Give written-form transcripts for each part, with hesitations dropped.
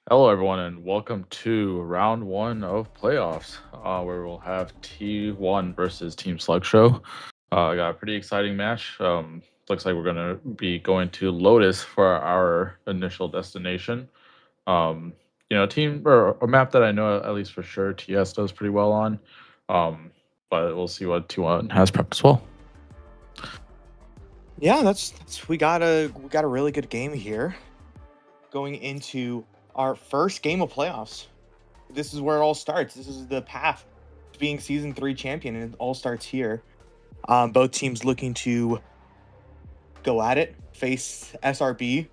Hello, everyone, and welcome to round one of playoffs, where we'll have T1 versus Team Slugshow. I got a pretty exciting match. Looks like we're going to be going to Lotus for our initial destination. Um, team or a map that I know at least for sure TS does pretty well on. Um, but we'll see what T1 has prepped as well. Yeah, that's we got a really good game here going into our first game of playoffs. This is where it all starts. This is the path to being season 3 champion, and it all starts here. Both teams looking to go at it, face SRB,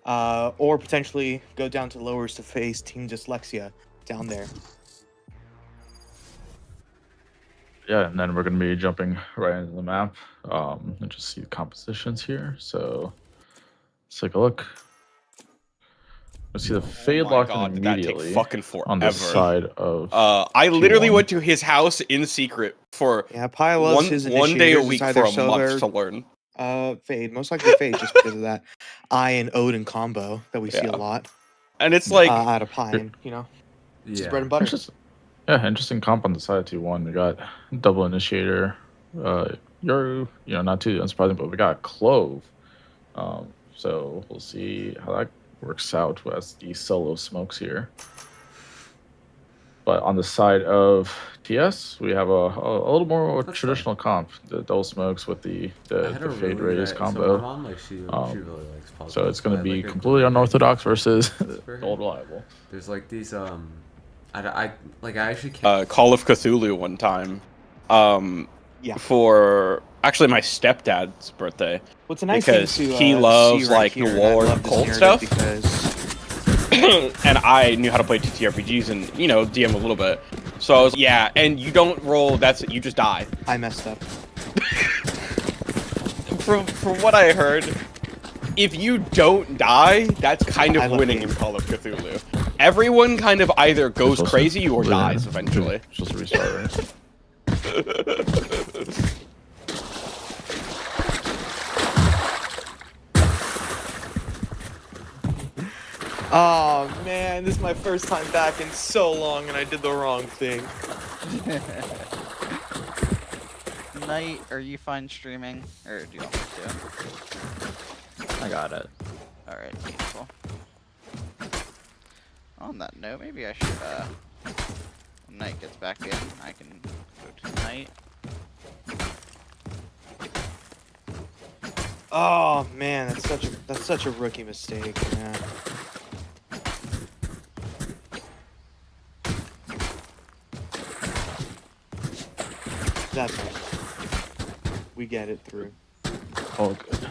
or potentially go down to lowers to face Team Dyslexia down there. Yeah, and then we're going to be jumping right into the map and just see the compositions here. So let's take a look. Let's see the fade my locked in God, did that take immediately fucking on the forever. side of I literally T1. went to his house in secret for Yeah, Pi loves his one day a initiators. week It's for either a month to Silver, learn. Fade, most likely Fade, just because of that I and Odin combo that we see a Yeah. lot And it's like, out of Pi, and it's his bread and butter. Interesting comp on the side of T1. We got double initiator. Yoru, not too unsurprising, but we got Clove. So we'll see how that works out as the solo smokes here. But on the side of TS, we have a little more traditional comp, the double smokes with the fade raise combo. So my mom, she really likes puzzles. So it's going to be completely unorthodox versus old reliable. There's like these I actually can't. Call of Cthulhu one time. Yeah. For actually my stepdad's birthday. Well, it's a nice because thing to he loves see right like here, noir and and cult stuff. And I knew how to play TTRPGs and DM a little bit. So I was and you don't roll. That's it. You just die. I messed up. From what I heard, if you don't die, that's kind of winning in Call of Cthulhu. Everyone kind of either goes crazy or dies eventually. Just a restart, right? Oh man, this is my first time back in so long, and I did the wrong thing. Knight, are you fine streaming? Or do you want me to? I got it. Alright, beautiful. On that note, maybe I should, when Knight gets back in, I can go to Knight. Oh man, that's such a rookie mistake, man. That's right. We get it through. Oh, good.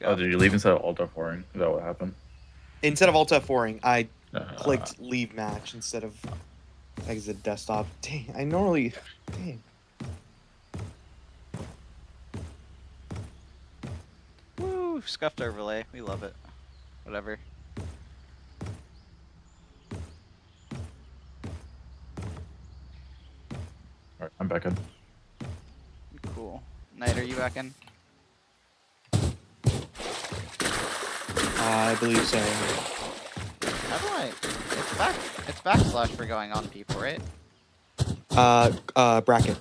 Oh, did you leave instead of Alt F4ing? Is that what happened? Instead of Alt F4ing, I clicked leave match instead of exit desktop. Dang, I normally... Dang. Woo! Scuffed overlay. We love it. Whatever. Alright, I'm back in. Cool. Knight, are you back in? I believe so. How do I... It's backslash for going on people, right? Bracket.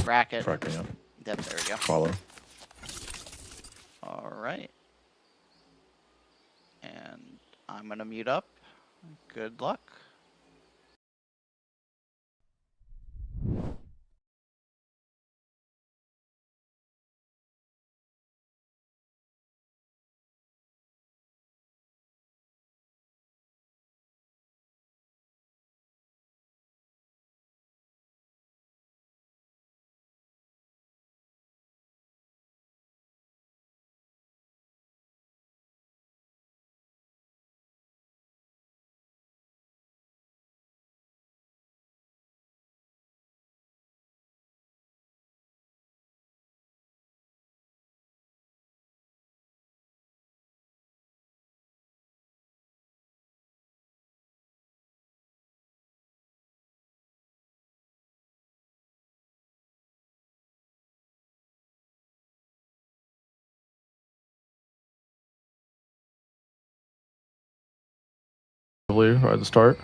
Bracket. Bracket, yeah. Yep, there we go. Follow. Alright. And I'm gonna mute up. Good luck. heavily right at the start.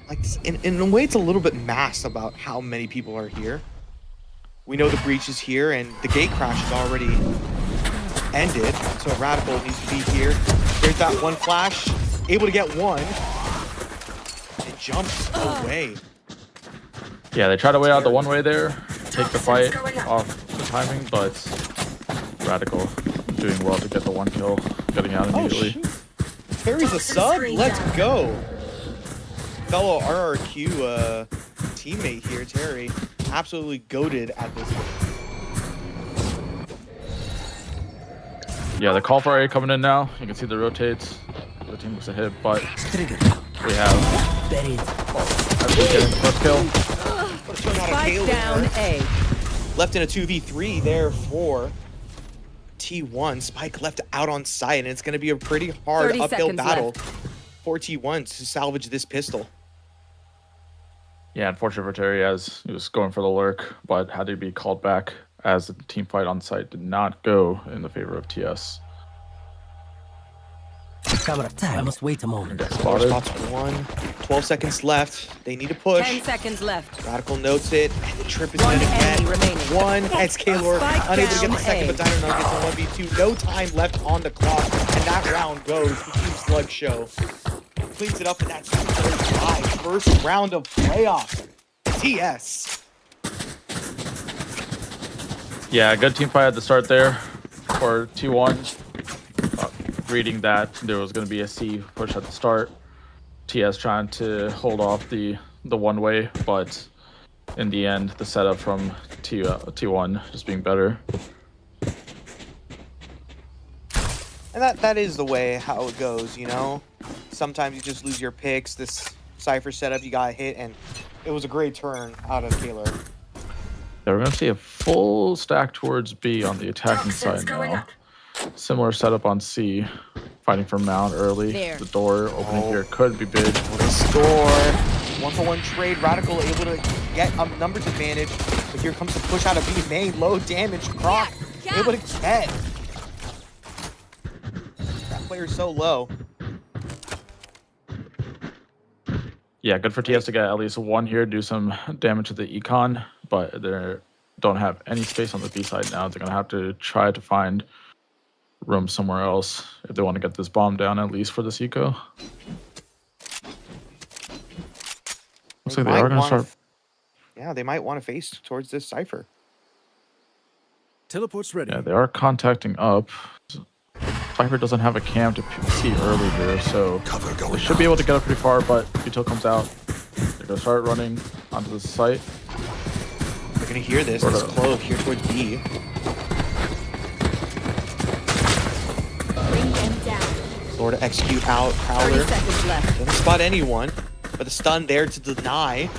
Like in a way, it's a little bit masked about how many people are here. We know the breach is here, and the gate crash is already ended. So Radical needs to be here. There's that one flash, able to get one. It jumps away. Yeah, they try to wait out the one way there, take the fight off the timing, but Radical doing well to get the one kill, getting out immediately. Oh, shoot. Carries a sub? Let's go. Fellow RRQ teammate here, Terry, absolutely goated at this game. Yeah, the call for A coming in now. You can see the rotates. The team looks a hit, but we have getting the first kill. Spike down A. Left in a 2v3 there for T1. Spike left out on site, and it's going to be a pretty hard 30 uphill seconds battle left. for T1 to salvage this pistol. Yeah, unfortunate for Terry as he was going for the lurk, but had to be called back as the team fight on site did not go in the favor of TS. Camera, I must wait a moment. Four Spotted. spots for one. 12 seconds left. They need to push. 10 seconds left. Radical notes it, and the trip is One going to get enemy remaining. one. It's Kaylor Spike unable to get the down second, A. but Dino Nuggets on 1v2. No time left on the clock, and that round goes to Team Slugshow. Cleans it up, and that's 35. First round of playoffs. TS. Yeah, good team fight at the start there for T1. Reading that there was going to be a C push at the start. TS trying to hold off the one way, but in the end, the setup from T1 just being better. And that is the way how it goes, you know? Sometimes you just lose your picks. This Cypher setup, you got hit, and it was a great turn out of Kaylor. Yeah, we're going to see a full stack towards B on the attacking side now. Similar setup on C. Fighting for Mount early. There. The door opening here could be big. This door, 1-for-1 trade. Radical able to get a numbers advantage, but here comes the push out of B main. Low damage. Croc able to get. That player's so low. Yeah, good for TS to get at least one here, do some damage to the econ, but they don't have any space on the B side now. They're going to have to try to find room somewhere else if they want to get this bomb down, at least for this eco. Looks like they are going to start. Yeah, they might want to face towards this Cypher. Teleport's ready. Yeah, they are contacting up. Cypher doesn't have a cam to see early here, so they should be able to get up pretty far, but Util comes out. They're going to start running onto the site. They're going to hear this. This clove here towards B. Bring them down. Lord to execute out 30 Prowler. seconds left. Doesn't spot anyone, but the stun there to deny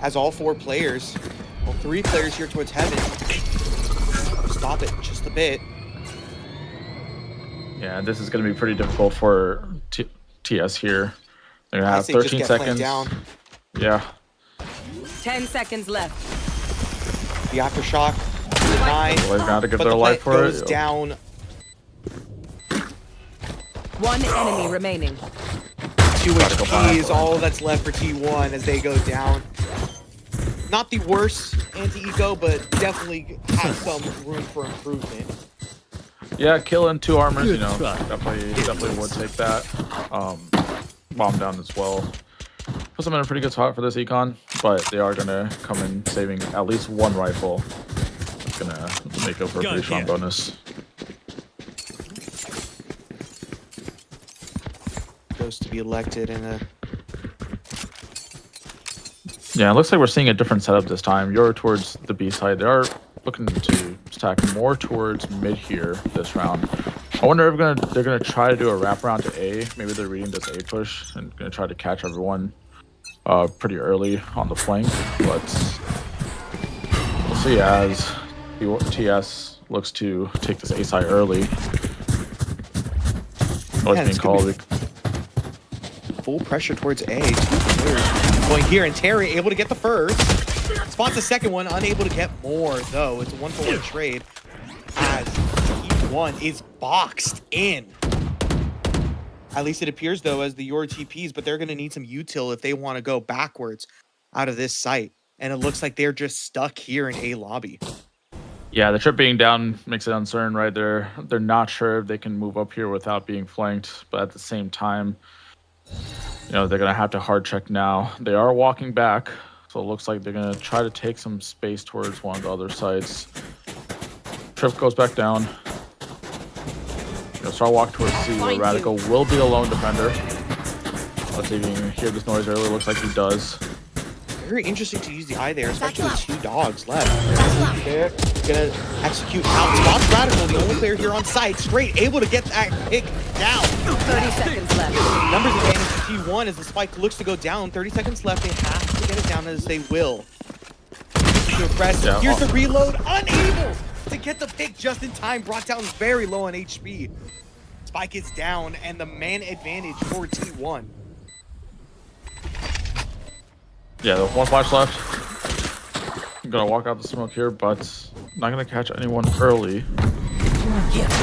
as all four players, well, three players here towards heaven. Stop it just a bit. Yeah, this is going to be pretty difficult for TS here. They're going to have 13 seconds. Down. Yeah. 10 seconds left. The aftershock, deny, Well, they've got to give but their the life plant for goes it. down. One enemy remaining. 2 HP is all that's left for T1 as they go down. Not the worst anti-eco, but definitely has some room for improvement. Yeah, killing 2 armors, you know, definitely would take that. Bomb down as well. Puts them in a pretty good spot for this econ, but they are going to come in saving at least one rifle. It's going to make up for a pretty strong bonus. Goes to be elected in a... Yeah, it looks like we're seeing a different setup this time. You're towards the B side. They are looking to stack more towards mid here this round. I wonder if they're gonna try to do a wraparound to A. Maybe they're reading this A push and gonna try to catch everyone pretty early on the flank. But we'll see as TS looks to take this A side early. Always being called. Full pressure towards A. 2 players going here, and Terry able to get the first. Spots the second one, unable to get more though. It's a 1-for-1 trade as T1 is boxed in. At least it appears, though, as the Yor TPs, but they're going to need some util if they want to go backwards out of this site. And it looks like they're just stuck here in A lobby. Yeah, the trip being down makes it uncertain, right? They're not sure if they can move up here without being flanked, but at the same time, you know, they're gonna have to hard check now. They are walking back, so it looks like they're gonna try to take some space towards one of the other sites. Trip goes back down. Gonna start walk towards C, where Radical will be a lone defender. Let's see if you can hear this noise earlier. Looks like he does. Very interesting to use the eye there, especially with 2 dogs left. They're gonna execute out. Spots Radical, the only player here on site, straight able to get that pick down. 30 seconds left. Numbers advantage to T1 as the spike looks to go down. 30 seconds left. They have to get it down as they will. Yeah. Here's the reload, unable to get the pick just in time. Brought down very low on HP. Spike is down, and the man advantage for T1. Yeah, the one flash left. I'm gonna walk out the smoke here, but not gonna catch anyone early.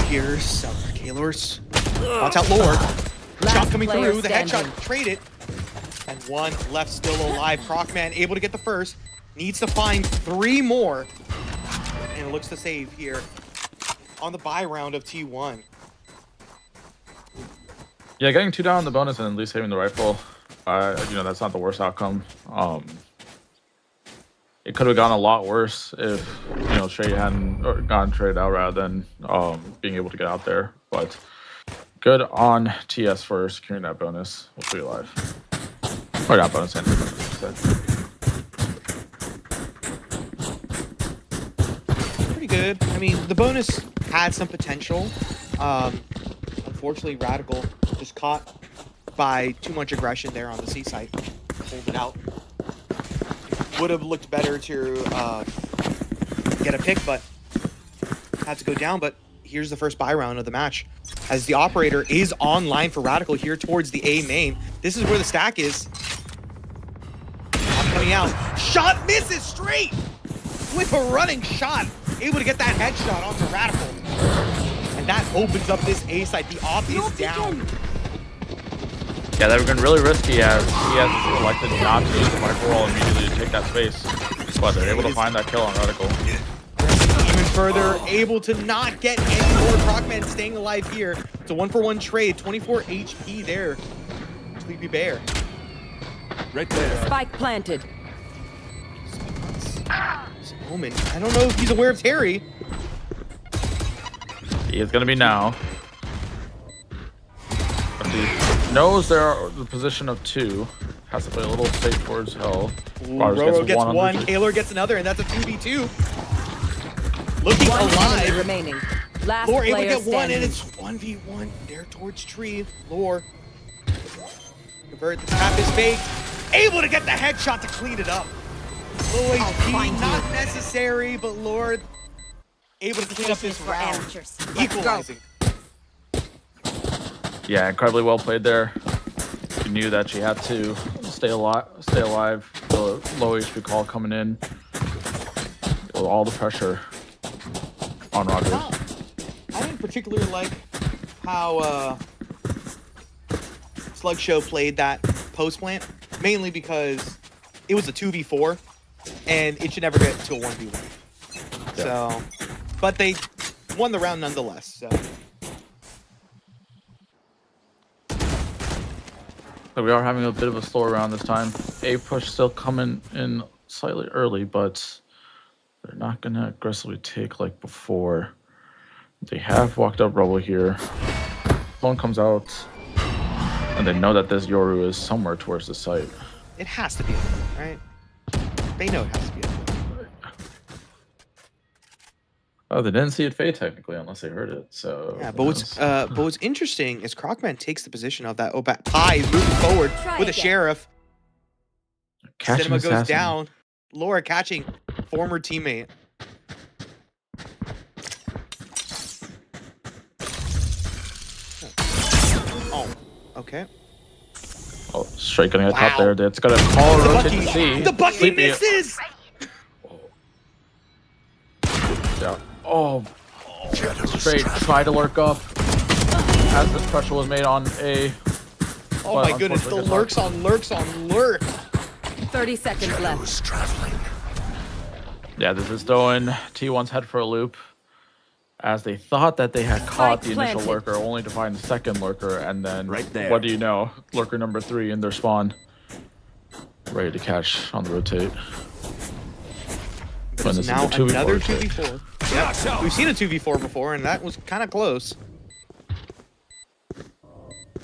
Here's some Kalors. Watch out, Lord. Shot coming player through. The standing. headshot traded. And one left still alive. Crocman able to get the first. Needs to find 3 more. And looks to save here on the buy round of T1. Yeah, getting 2 down on the bonus and at least saving the rifle. You know, that's not the worst outcome. It could have gone a lot worse if, you know, Shay hadn't gotten traded out rather than being able to get out there. But good on TS for securing that bonus. Hopefully alive. Or not bonus, and Pretty good. I mean, the bonus had some potential. Unfortunately, Radical just caught by too much aggression there on the C site. Hold it out. Would have looked better to get a pick, but had to go down. But here's the first buy round of the match, as the operator is online for Radical here towards the A main. This is where the stack is. Coming out. Shot misses straight with a running shot. Able to get that headshot onto Radical. And that opens up this A site. The op is down. yeah, that would have been really risky as he has elected not to use the micro wall immediately to take that space. But they're able to find that kill on Radical. Even further, able to not get any more. Crocman staying alive here. It's a 1-for-1 trade. 24 HP there. Sleepy Bear. Right there. Spike planted. Omen. I don't know if he's aware of Terry. He is going to be now. But he knows there are the position of 2. Has to play a little safe towards hell. Roro gets on one, the- Kaylor gets another, and that's a 2v2. Looking One enemy alive. remaining. Last Lore able to player get one, and standing. it's 1v1 there towards Tree. Lore. Convert, the trap is fake. Able to get the headshot to clean it up. Low HP, not necessary, but Lord able to clean up this round. Equalizing. Yeah, incredibly well played there. She knew that she had to stay alive. The low HP call coming in. With all the pressure on Rogers. I didn't particularly like how Slugshow played that post plant, mainly because it was a 2v4 and it should never get to a 1v1. Yeah. So, but they won the round nonetheless. So. So we are having a bit of a slower round this time. A push still coming in slightly early, but they're not going to aggressively take like before. They have walked up rubble here. Phone comes out, and they know that this Yoru is somewhere towards the site. It has to be, right? They know it has to be. Oh, they didn't see it fade technically, unless they heard it. So Yeah, who but knows? what's interesting is Crocman takes the position of that Pie is moving forward with a again. sheriff. Catching Cinema goes assassin. down. Laura catching former teammate. Oh, okay. Oh, straight gonna get caught Wow. there. That's gonna call The rotate to Bucky, C. the Bucky Sleepy. misses. Yeah. Oh, straight try to lurk up. as this pressure was made on A. Oh But my goodness, the unfortunately lurks on lurk. 30 seconds left. Yeah, this is throwing T1's head for a loop, as they thought that they had caught the initial planted. lurker, only to find the second lurker, and then Right there. what do you know? Lurker number 3 in their spawn, ready to catch on the rotate. When this is Now a 2v4 another rotate. 2v4. Yeah, we've seen a 2v4 before, and that was kind of close.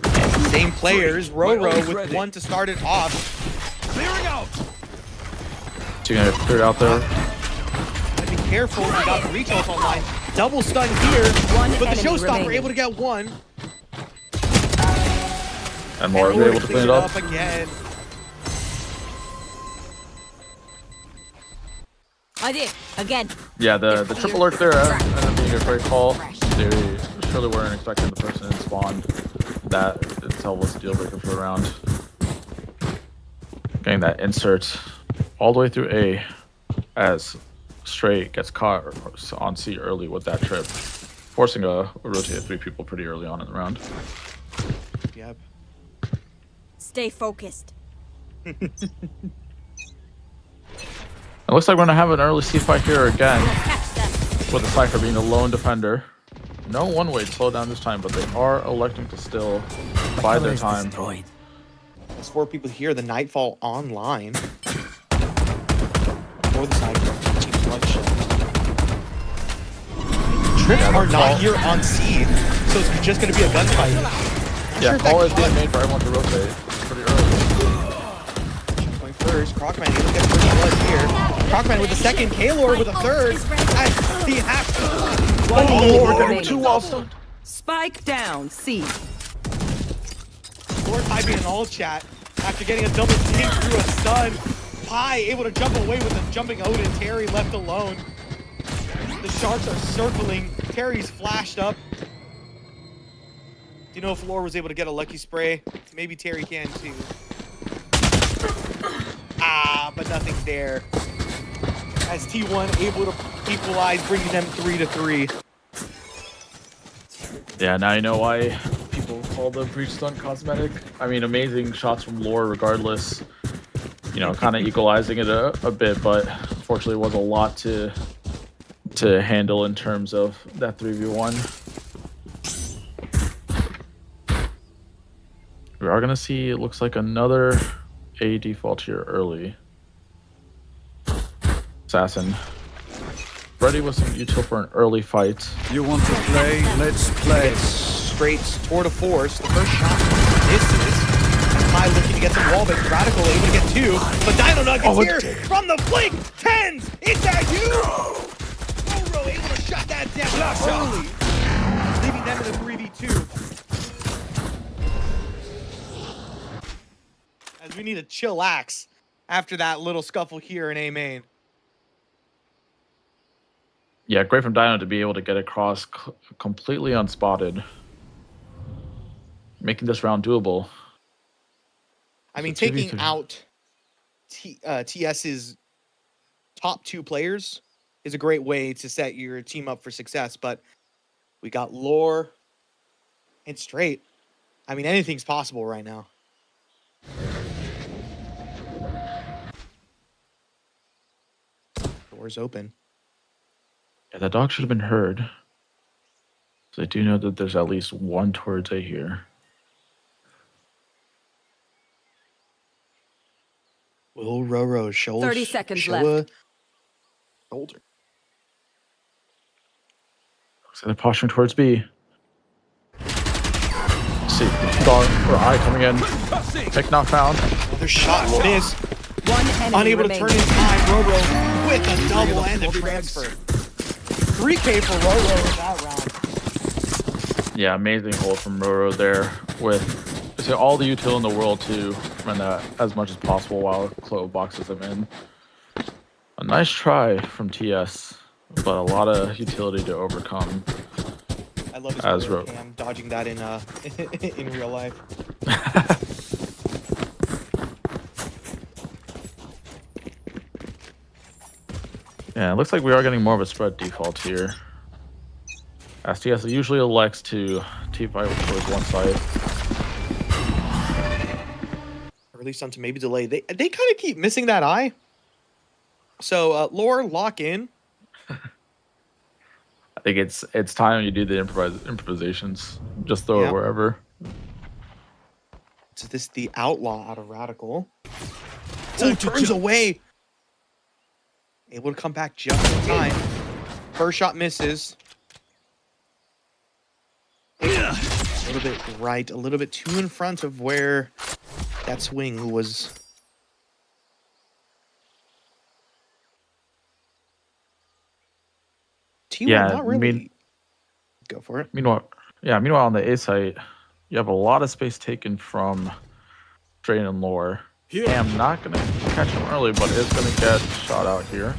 And same players, Roro with ready. one to start it off. Clearing out. So you're gonna clear it out there. Be careful, we got the retails online. Double stun here, One but the enemy showstopper remaining. able to get one. And more And are able to clean it up. again. I did. Again. Yeah, the triple lurk there ended up being a great call. They surely weren't expecting the person in spawn. That itself was a deal breaker for the round. Getting that insert all the way through A, as Straight gets caught on C early with that trip, forcing a rotate of 3 people pretty early on in the round. Yep. Stay focused. It looks like we're gonna have an early C fight here again, with the Cypher being the lone defender. No one-way to slow down this time, but they are electing to still bide their time. There's 4 people here, the Nightfall online. For the side of Team Slugshow. Trips are not here on C, so it's just going to be a gunfight. Yeah, call is being made for everyone to rotate pretty early. Going first, Crocman able to get first blood here. Crocman with the second, Kaylor with a third. As he has to. One enemy Lord, getting remaining. 2 while stunned. Spike down. C. Lord typing in all chat after getting a double team through a stun. Pi able to jump away with a jumping Odin. Terry left alone. The sharks are circling. Terry's flashed up. Do you know if Lore was able to get a lucky spray? Maybe Terry can too. Ah, but nothing there. As T1 able to equalize, bringing them 3-3. Yeah, now you know why people call the breach stun cosmetic. I mean, amazing shots from Lore regardless. You know, kind of equalizing it a bit, but unfortunately it was a lot to handle in terms of that 3v1. We are going to see, it looks like another A default here early. Assassin. Ready with some util for an early fight. You want to play? Let's play. Straight toward a force. The first shot misses. Pi looking to get some wall, but Radical able to get 2. But Dino Nuggets here from the flank. 10s! Is that you? Roro able to shut that down early. Leaving them in a 3v2. As we need to chillax after that little scuffle here in A main. Yeah, great from Dino to be able to get across completely unspotted. Making this round doable. I mean, So taking 2v3. out TS's top 2 players is a great way to set your team up for success, but we got Lore and Straight. I mean, anything's possible right now. Doors open. Yeah, that dog should have been heard. So I do know that there's at least one towards A here. Will Roro show 30 seconds show left. a shoulder? Looks like they're posturing towards B. Let's see, dog or I coming in. Pick not found. Another shot miss. One enemy Unable to remaining. turn in time. Roro with a double and a transfer. 3K for Roro in that round. Yeah, amazing hold from Roro there with all the util in the world to run that as much as possible while Clo boxes them in. A nice try from TS, but a lot of utility to overcome. I love his As player Ro- cam dodging that in in real life. Yeah, it looks like we are getting more of a spread default here. STS usually elects to T-fight towards one side. Or at least onto maybe delay. They kind of keep missing that eye. So Lore, lock in. I think it's time you do the improvisations. Just throw it wherever. So this the outlaw out of Radical. Oh, turns away. Able to come back just in time. First shot misses. A little bit right, a little bit too in front of where that swing was. T1, not really. Go for it. Meanwhile on the A site, you have a lot of space taken from Drain and Lore. I'm not gonna catch him early, but is gonna get shot out here.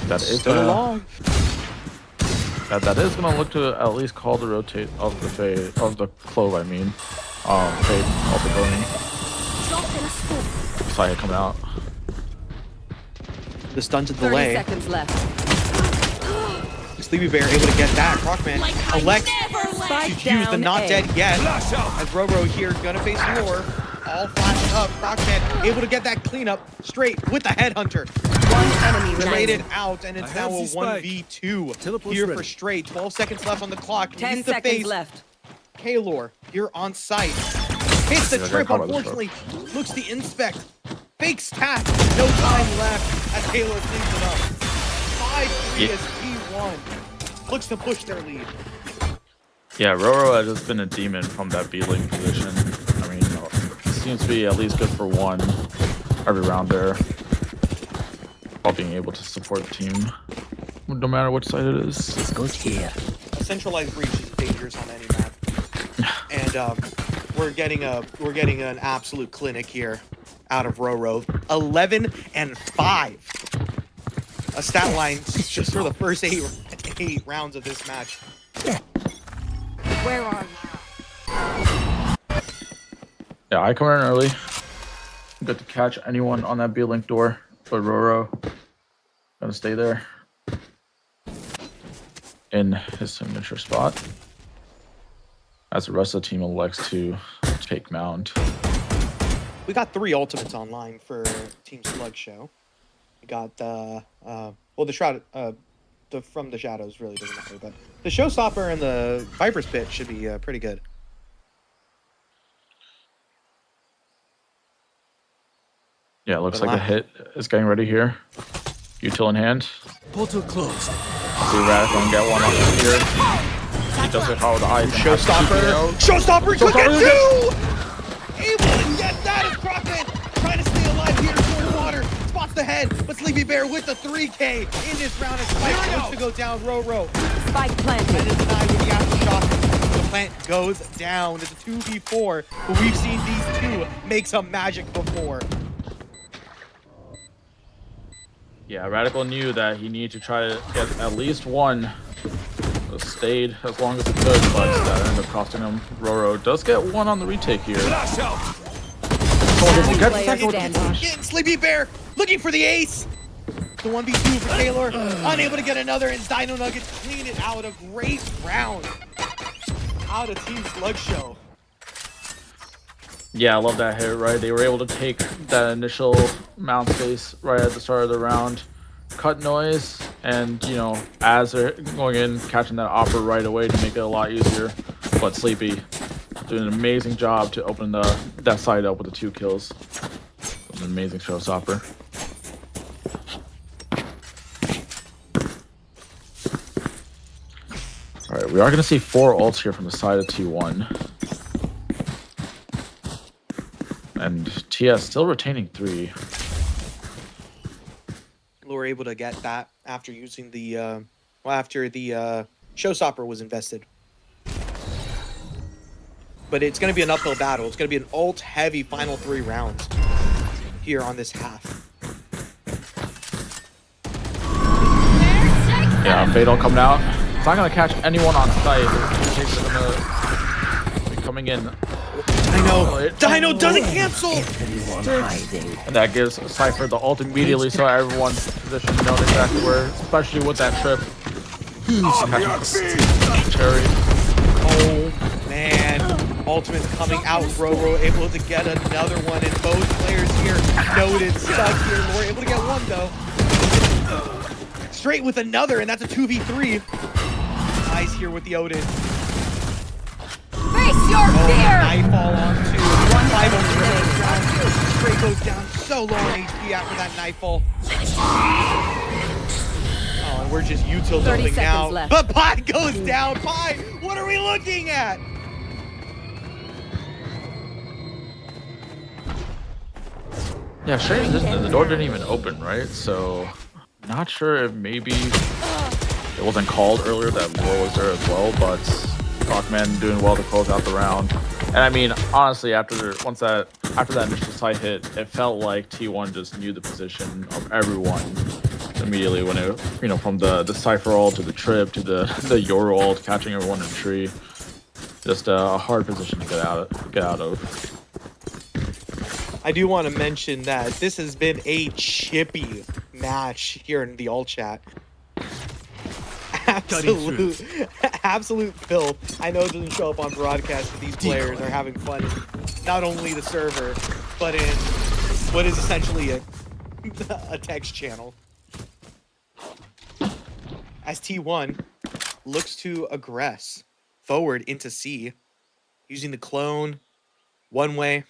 That is Still alive. That is gonna look to at least call the rotate of the fade of the clove. I mean, fade also going. Saya coming out. The stun to 30 delay. seconds left. Sleepy Bear able to get that. Crocman elects Spike to use the down not A. dead yet. As Roro here gonna face Lore. All flashed up. Crocman able to get that cleanup straight with the headhunter. One enemy Related remaining. out, and it's I now have a the spike. 1v2 Teleport's here ready. for straight. 12 seconds left on the clock. 10 Leads the seconds face. left. Kaylor, you're on site. Hits the Yeah, trip, got caught by the unfortunately. Looks the inspect. Fakes tap. No time left as Kaylor cleans it up. 5-3 Yeah. is P1. Looks to push their lead. Yeah, Roro has just been a demon from that B lane position. I mean, seems to be at least good for one every round there, while being able to support the team, no matter which side it is. This goes here. A centralized breach is dangerous on any map. And we're getting an absolute clinic here out of Roro. 11-5. A stat line just for the first eight rounds of this match. Where are you? Yeah, I come in early. Good to catch anyone on that B link door, but Roro gonna stay there in his signature spot as the rest of the team elects to take Mount. We got 3 ultimates online for Team Slugshow. We got the Shroud, from the shadows really doesn't matter, but the Showstopper and the Viper's Pit should be pretty good. Yeah, it looks like the hit is getting ready here. Util in hand. Portal closed. See Radical and get one on here. He does it how the eyes. Showstopper! Showstopper! Could get 2! Able to get that as Crockman trying to stay alive here toward the water. Spots the head, but Sleepy Bear with the 3K in this round as Spike wants to go down. Roro. Spike That planted. is denied with the aftershock. The plant goes down. It's a 2v4, but we've seen these two make some magic before. Yeah, Radical knew that he needed to try to get at least one. Stayed as long as he could, but that ended up costing him. Roro does get one on the retake here. Last Get player second. standing. Getting Sleepy Bear looking for the ace. The 1v2 for Taylor. Unable to get another, and Dino Nuggets clean it out. A great round out of Team Slugshow. Yeah, I love that hit, right? They were able to take that initial mount space right at the start of the round, cut noise, and, you know, as they're going in, catching that offer right away to make it a lot easier. But Sleepy doing an amazing job to open that side up with the 2 kills. An amazing showstopper. Alright, we are going to see 4 ults here from the side of T1. And TS still retaining 3. We're able to get that after using the after the Showstopper was invested. But it's going to be an uphill battle. It's going to be an ult-heavy final 3 rounds here on this half. Yeah, Fatal coming out. It's not going to catch anyone on site. It's going to be coming in. Dino doesn't cancel! And that gives Cypher the ult immediately, so everyone's position known exactly where, especially with that trip. Cherry. Oh man, Ultimate's coming out. Roro able to get another one, and both players here noted stuck here. Lore able to get one though. Straight with another, and that's a 2v3. Nice here with the Odin. Face your fear! Nightfall on two. One Five on enemy the remaining. round. Straight goes down so low on HP after that Nightfall. Oh, and we're just 30 utilizing now. seconds left. But Pi goes down. Pi, what are we looking at? Yeah, shame the door didn't even open, right? So, not sure if maybe it wasn't called earlier that Lore was there as well, but Rockman doing well to close out the round. And I mean, honestly, after that initial side hit, it felt like T1 just knew the position of everyone immediately when it, from the Cypher ult to the trip to the Yoru ult, catching everyone in tree. Just a hard position to get out of. I do want to mention that this has been a chippy match here in the alt chat. Absolute filth. I know it doesn't show up on broadcast, but these players are having fun in not only the server, but in what is essentially a text channel. As T1 looks to aggress forward into C, using the clone one way.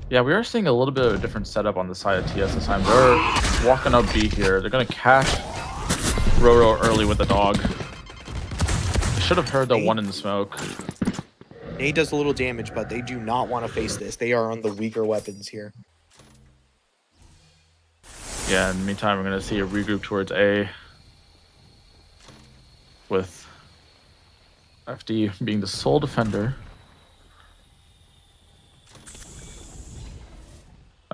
Yeah, we are seeing a little bit of a different setup on the side of TS this time. They're walking up B here. They're going to catch Roro early with the dog. Should have heard the one in the smoke. Nate does a little damage, but they do not want to face this. They are on the weaker weapons here. Yeah, in the meantime, we're going to see a regroup towards A. With FD being the sole defender.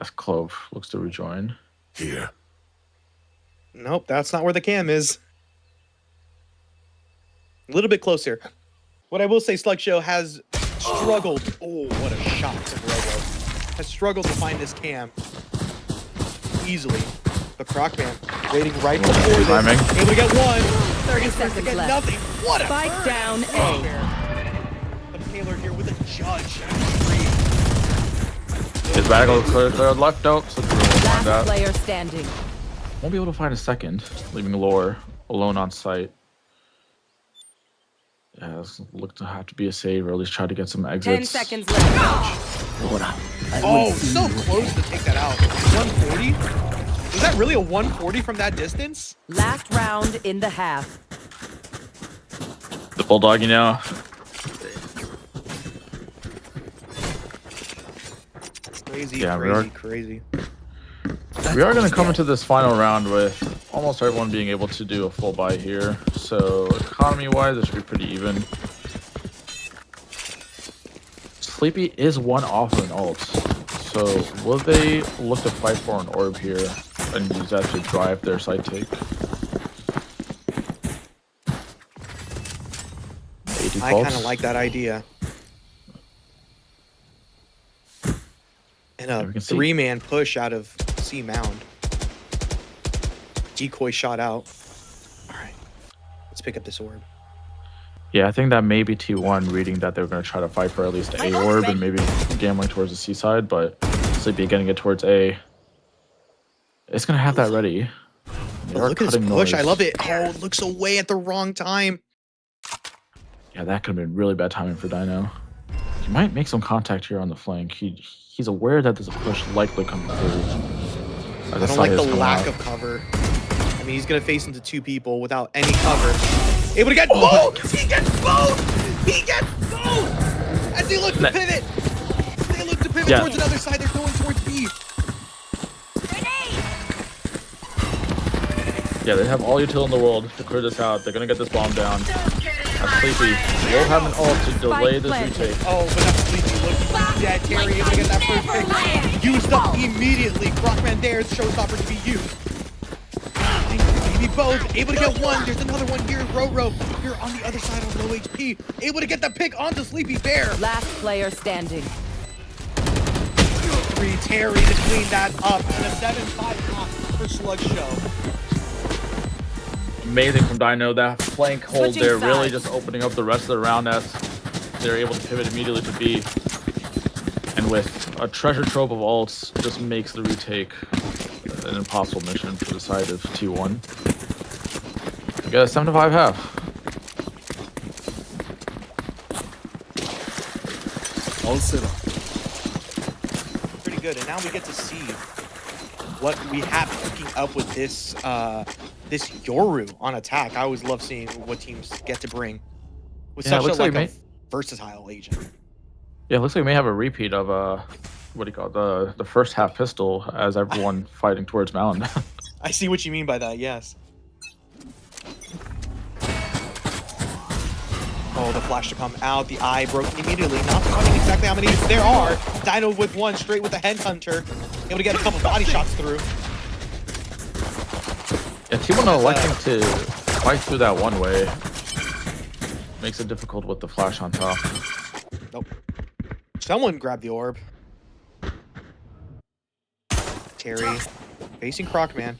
As Clove looks to rejoin. Here. Nope, that's not where the cam is. A little bit closer. What I will say, Slugshow has struggled. Oh, what a shot from Robo. Has struggled to find this cam easily. But Crocman waiting right before this. Timing. Able to get one. 30 seconds Get left. nothing. What a Spike burn. down So A. fair. But Taylor here with a judge. His battle cleared left out, so we'll find Last out. player standing. Won't be able to find a second, leaving Lore alone on site. Yeah, this look to have to be a save, or at least try to get some 10 exits. seconds left. Oh, so close to take that out. 140? Was that really a 140 from that distance? Last round in the half. The Bulldog, you know. Crazy, Yeah, crazy. We are going to come into this final round with almost everyone being able to do a full buy here. So economy-wise, it should be pretty even. Sleepy is one off an ult. So will they look to fight for an orb here and use that to drive their side take? I kind of like that idea. And Yeah, a we can see. 3-man push out of C Mound. Decoy shot out. All right, let's pick up this orb. Yeah, I think that may be T1 reading that they're going to try to fight for at least A orb and maybe gambling towards the C side, but Sleepy getting it towards A. It's going to have that ready. They But are look at this cutting push. noise. I love it. Oh, it looks away at the wrong time. Yeah, that could have been really bad timing for Dino. He might make some contact here on the flank. He's aware that there's a push likely coming through. I don't like the lack of cover. I mean, he's going to face into two people without any cover. Able to get both! He gets both! He gets both! As he looks to pivot! They look to pivot Yeah. towards another side. They're going towards B. Yeah, they have all util in the world to clear this out. They're going to get this bomb down. That's Sleepy. Will have an ult to delay this retake. Oh, but that's Sleepy looking like dead. Terry able to get that first pick. Used up immediately. Crocman dares showstopper to be used. Maybe both. Able to get one. There's another one here. Roro here on the other side on low HP. Able to get the pick onto Sleepy Bear. Last player standing. 3 Terry to clean that up. And a 7-5 knock for Slugshow. amazing from Dino. That flank hold Switching there really sides. just opening up the rest of the round as they're able to pivot immediately to B. And with a treasure trove of ults, just makes the retake an impossible mission for the side of T1. We got a 7-5 half. All set up. Pretty good. And now we get to see what we have picking up with this this Yoru on attack. I always love seeing what teams get to bring with Yeah, it such looks a, like like it a versatile agent. Yeah, it looks like we may have a repeat of what do you call it? The first half pistol as everyone fighting towards mountain. I see what you mean by that, yes. Oh, the flash to come out, the eye broken immediately, not finding exactly how many there are. Dino with one, straight with the headhunter, able to get a couple body shots through. Yeah, T1 electing to fight through that one way makes it difficult with the flash on top. Nope. Someone grabbed the orb. Terry facing Crocman.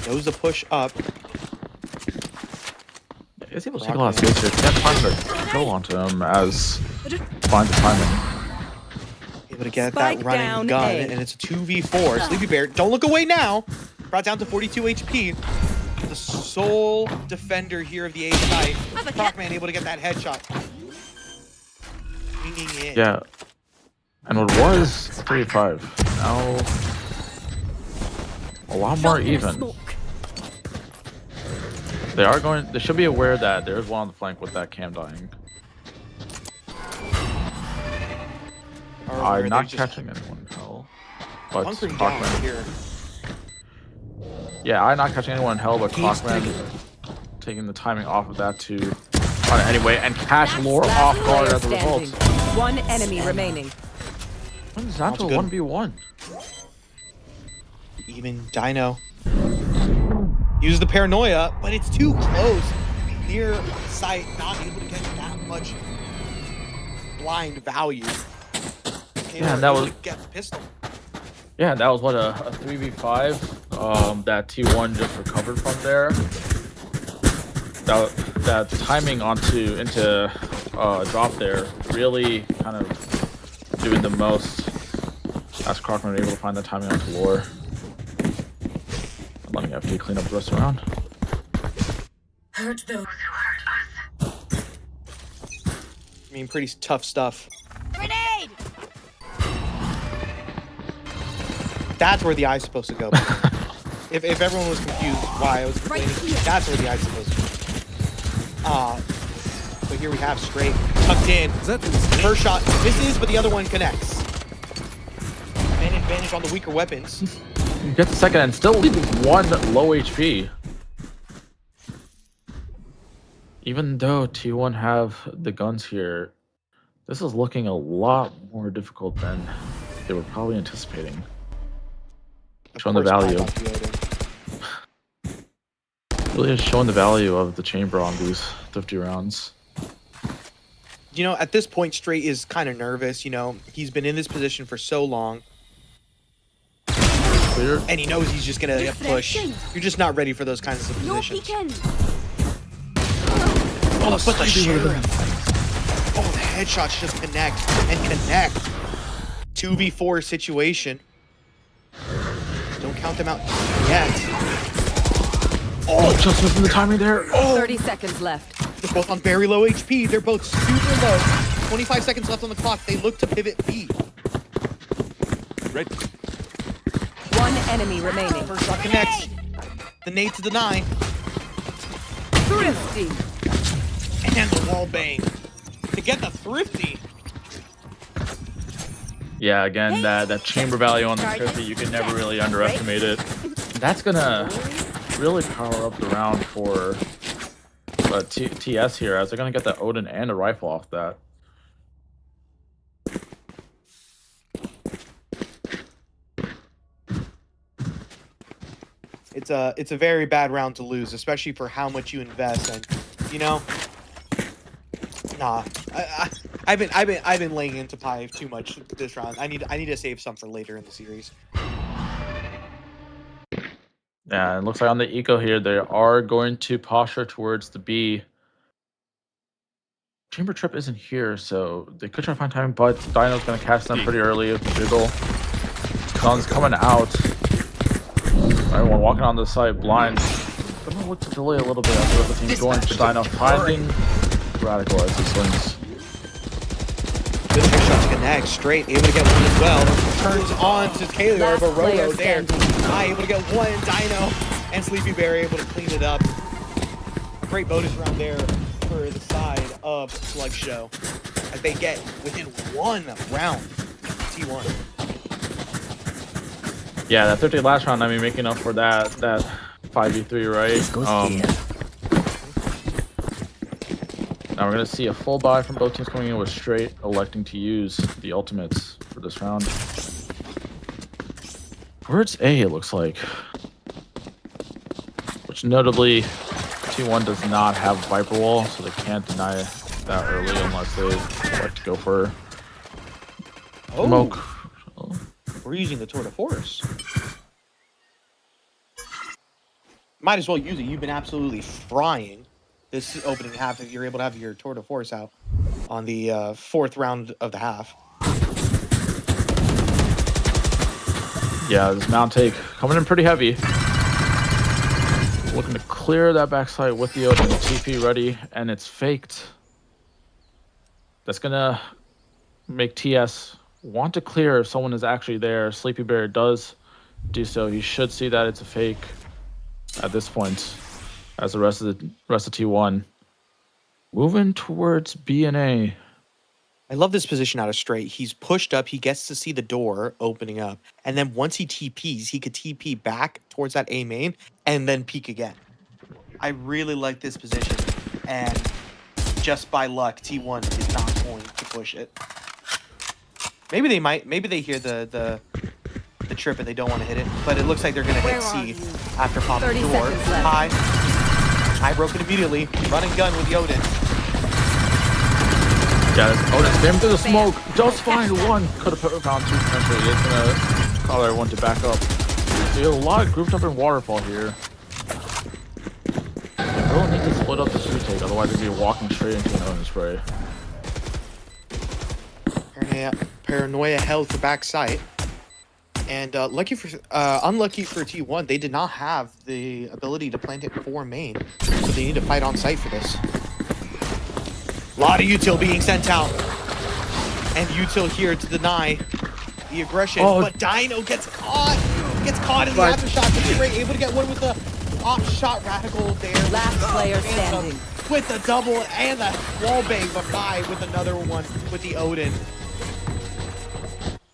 Knows the push up. He's able to take a lot of space here. Can't find the control onto him as finds the timing. Able to get Spike that running down gun, A. and it's a 2v4. Sleepy Bear, don't look away now. Brought down to 42 HP. The sole defender here of the A side. Crocman able to get that headshot. Winging in. Yeah. And what was 3-5, now a lot more even. They should be aware that there's one on the flank with that cam dying. Or I'm they're not just catching anyone in hell. But hunkering down Clockman. here. Yeah, I'm not catching anyone in hell, but He's Clockman taking the timing off of that to run it anyway and catch Lore off guard as a result. One enemy remaining. When is that to a Sounds 1v1? Even Dino uses the paranoia, but it's too close. Near sight, not able to get that much blind value. Yeah, and that was get the pistol. yeah, that was what a 3v5 that T1 just recovered from there. That timing into drop there really kind of doing the most as Crockman were able to find the timing onto Lore. I'm letting FD clean up the rest of the round. Hurt those who hurt us. I mean, pretty tough stuff. Grenade! That's where the eye's supposed to go. if everyone was confused why I was complaining, that's where the eye's supposed to go. But here we have straight tucked in. First shot misses, but the other one connects. Man advantage on the weaker weapons. Gets the second and still leaving one low HP. Even though T1 have the guns here, this is looking a lot more difficult than they were probably anticipating. Showing the value. Really is showing the value of the chamber on these 50 rounds. You know, at this point, Straight is kind of nervous. You know, he's been in this position for so long. Clear. And he knows he's just gonna get pushed. You're just not ready for those kinds of positions. Oh, but the Sheriff. Oh, the headshots just connect and connect. 2v4 situation. Don't count them out yet. Oh, just missing the timing there. Oh, 30 seconds left. They're both on very low HP. They're both super low. 25 seconds left on the clock. They look to pivot B. Ready. One enemy remaining. First shot connects. The nade to the 9. Thrifty. And the wall bang. To get the thrifty. yeah, again, that chamber value on the 50, you can never really underestimate it. That's gonna really power up the round for TS here, as they're gonna get that Odin and a rifle off that. It's a very bad round to lose, especially for how much you invest. And you know, nah, I've been laying into Pi too much this round. I need to save some for later in the series. Yeah, it looks like on the eco here, they are going to posture towards the B. Chamber Trip isn't here, so they could try to find time, but Dino's going to catch them pretty early with the Jiggle. Sun's coming out. Everyone walking on the side blind. Going to look to delay a little bit after the team's going for Dino, finding Radical as he swings. Good headshot to connect. Straight, able to get one as well. Turns on to Taylor, Last but player Roro there. standing. Able to get one. Dino and Sleepy Bear able to clean it up. Great bonus round there for the side of Slugshow as they get within 1 round. T1. Yeah, that 30 last round, I mean, making up for that 5v3, right? Now we're going to see a full buy from both teams coming in with Straight electing to use the ultimates for this round. Towards A, it looks like. Which notably, T1 does not have Viper Wall, so they can't deny that early unless they elect to go for smoke. We're using the Tour de Force. Might as well use it. You've been absolutely frying this opening half if you're able to have your Tour de Force out on the 4th round of the half. Yeah, this mount take coming in pretty heavy. Looking to clear that backside with the Odin. TP ready, and it's faked. That's gonna make TS want to clear if someone is actually there. Sleepy Bear does do so. He should see that it's a fake at this point, as the rest of T1 moving towards B and A. I love this position out of Straight. He's pushed up. He gets to see the door opening up. And then once he TPs, he could TP back towards that A main and then peek again. I really like this position. And just by luck, T1 is not going to push it. Maybe they might. Maybe they hear the trip and they don't want to hit it. But it looks like they're going to hit C after popping the 30 door. seconds left. High broken immediately. Run and gun with the Odin. Yeah, Odin spam through the smoke. Does find one. Could have found two potentially. It's gonna call everyone to back up. So you have a lot grouped up in waterfall here. They will need to split up this retake, otherwise they'd be walking straight into an Odin spray. Paranoia held for backside. And unlucky for T1, they did not have the ability to plant it for main. So they need to fight on site for this. A lot of util being sent out. And util here to deny the aggression. Oh. But Dino gets caught. Gets caught in the aftershock. But Straight able to get one with the op shot. Radical there. Last player standing. With the double and the wall bang. But by with another one with the Odin.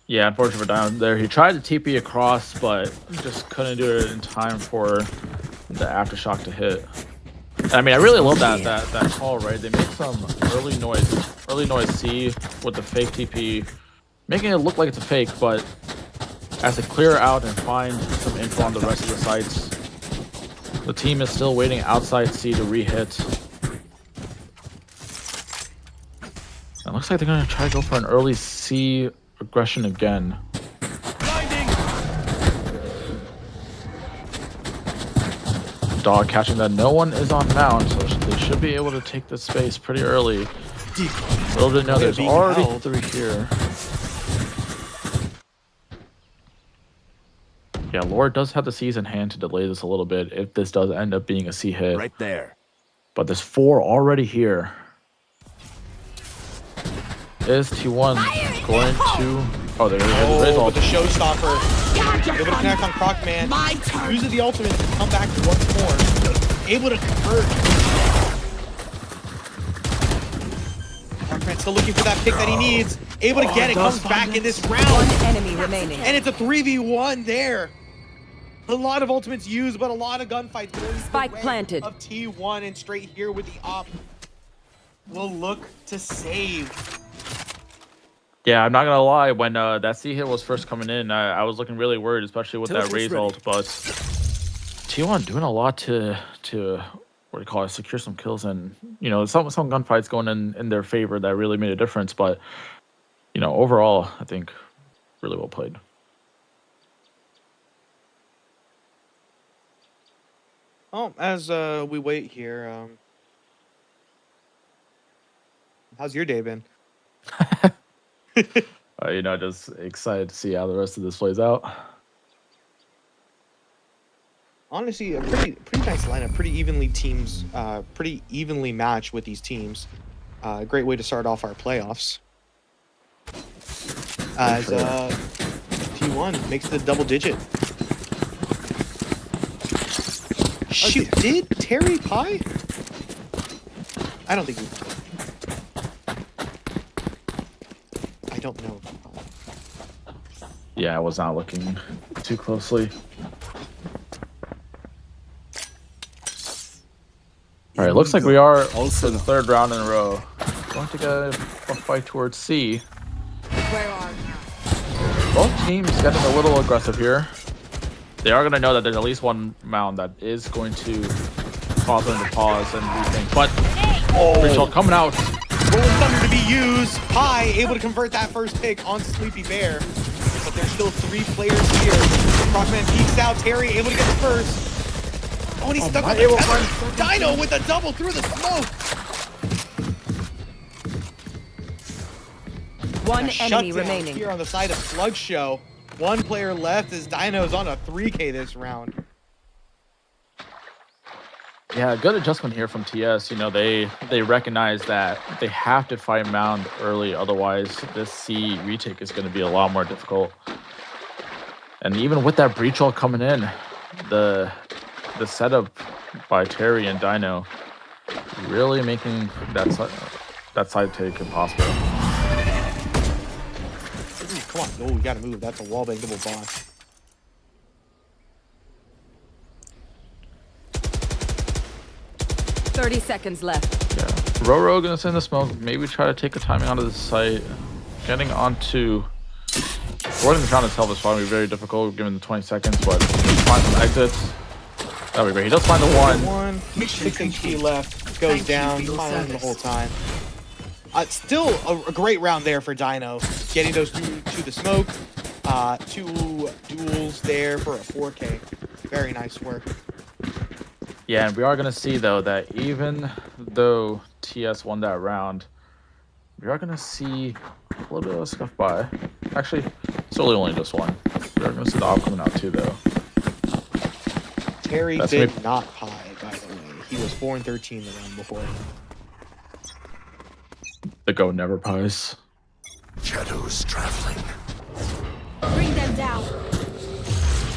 Yeah, unfortunately for Dino there. He tried to TP across, but just couldn't do it in time for the aftershock to hit. And I mean, I really love that call, right? They make some early noise C with the fake TP, making it look like it's a fake, but as they clear out and find some info on the rest of the sites, the team is still waiting outside C to re-hit. It looks like they're gonna try to go for an early C aggression again. Dog catching that no one is on mount, so they should be able to take this space pretty early. Little did know there's already 3 here. Yeah, Lord does have the C's in hand to delay this a little bit if this does end up being a C hit. Right there. But there's 4 already here. Is T1 going to... Oh, there it is. Oh, with the showstopper. Able to connect on Crocman. Uses the ultimate to come back once more. Able to convert. Crocman still looking for that pick that he needs. Able to get it. Comes back in this round. One enemy remaining. And it's a 3v1 there. A lot of ultimates used, but a lot of gunfights going Spike the way planted. of T1, and Straight here with the op will look to save. Yeah, I'm not gonna lie. When that C hit was first coming in, I was looking really worried, especially with that raise ult. But T1 doing a lot to what do you call it, secure some kills, and you know some gunfights going in their favor that really made a difference. But you know overall, I think really well played. Oh, as we wait here, how's your day been? Just excited to see how the rest of this plays out. Honestly, a pretty nice lineup, pretty evenly matched with these teams. Great way to start off our playoffs. As T1 makes the double digit. Shoot, did Terry pie? I don't think he did. I don't know. Yeah, I was not looking too closely. All right, looks like we are for the third round in a row. Going to get a fight towards C. Where are you? Both teams getting a little aggressive here. They are going to know that there's at least one mound that is going to cause them to pause and rethink. But Rachel coming out. Rolling Thunder to be used. Pie able to convert that first pick on Sleepy Bear. But there's still 3 players here. Crockman peeks out. Terry able to get the first. Oh, and he's stuck on the tether. Dino with a double through the smoke. One A enemy shutdown remaining. here on the side of Slugshow. 1 player left as Dino's on a 3K this round. Yeah, good adjustment here from TS. They recognize that they have to fight mound early, otherwise this C retake is going to be a lot more difficult. And even with that breach all coming in, the setup by Terry and Dino really making that side take impossible. Come on, no, we gotta move. That's a wall bangable boss. $30 seconds left. Yeah, Roro gonna send the smoke. Maybe try to take a timing onto the site. Getting onto avoiding the count itself is probably very difficult given the 20 seconds, but find some exits. That'll be great. He does find the one. 6 HP left. Goes down. Fine the whole time. Still a great round there for Dino. Getting those to the smoke. 2 duels there for a 4K. Very nice work. Yeah, and we are going to see, though, that even though TS won that round, we are going to see a little bit of stuff by. Actually, it's really only just one. We are going to see the op coming out, too, though. Terry did not pie, by the way. He was 4-13 the round before. The go never pies. Shadows traveling. Bring them down.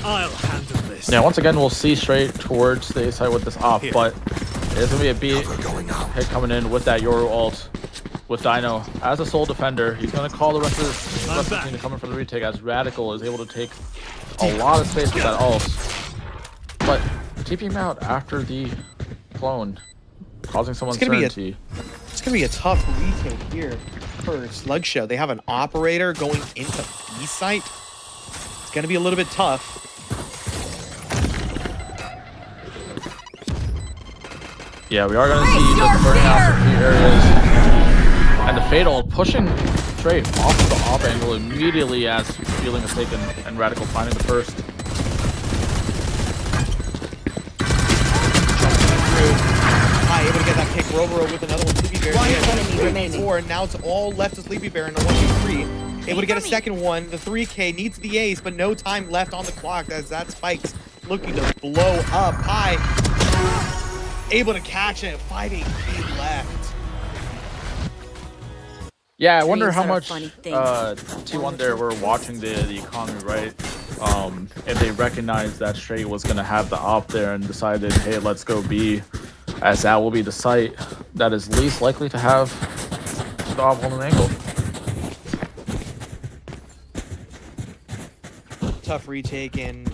I'll handle this. Yeah, once again, we'll see straight towards the A side with this op, but there's going to be a hit coming in with that Yoru ult with Dino. As a sole defender, he's going to call the rest of the team to come in for the retake as Radical is able to take a lot of space with that ult. But TPing him out after the clone, causing some uncertainty. It's going to be a tough retake here for Slugshow. They have an operator going into B site. It's going to be a little bit tough. Yeah, we are going to see just burning out some key areas. And the Fatal pushing straight off of the op angle immediately as feeling is taken and Radical finding the first. Able to get that pick. Roboro with another one. Sleepy Bear. One enemy remaining. 4, and now it's all left to Sleepy Bear in the 1-2-3. Able to get a second one. The 3K needs the ace, but no time left on the clock as that spike's looking to blow up. High. Able to catch it. 5 HP left. Yeah, I wonder how Dreams are much funny things. T1 there were watching the economy, right? If they recognized that Stray was going to have the op there and decided, hey, let's go B, as that will be the site that is least likely to have the op on an angle. Tough retake, and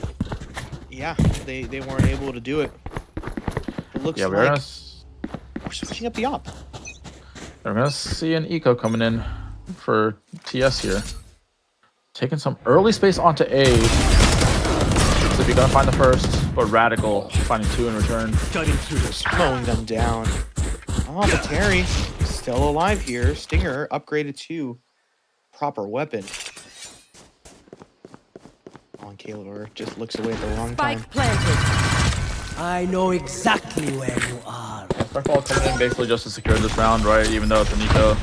yeah, they weren't able to do it. It looks like we're switching up the op. We're going to see an eco coming in for TS here. Taking some early space onto A. So you're going to find the first, but Radical finding 2 in return. Cutting through this. Mowing them down. Oh, but Terry still alive here. Stinger upgraded to proper weapon. On Kaylor just looks away at the wrong time. Spike planted. I know exactly where you are. Starfall coming in basically just to secure this round, right? Even though it's a Nico,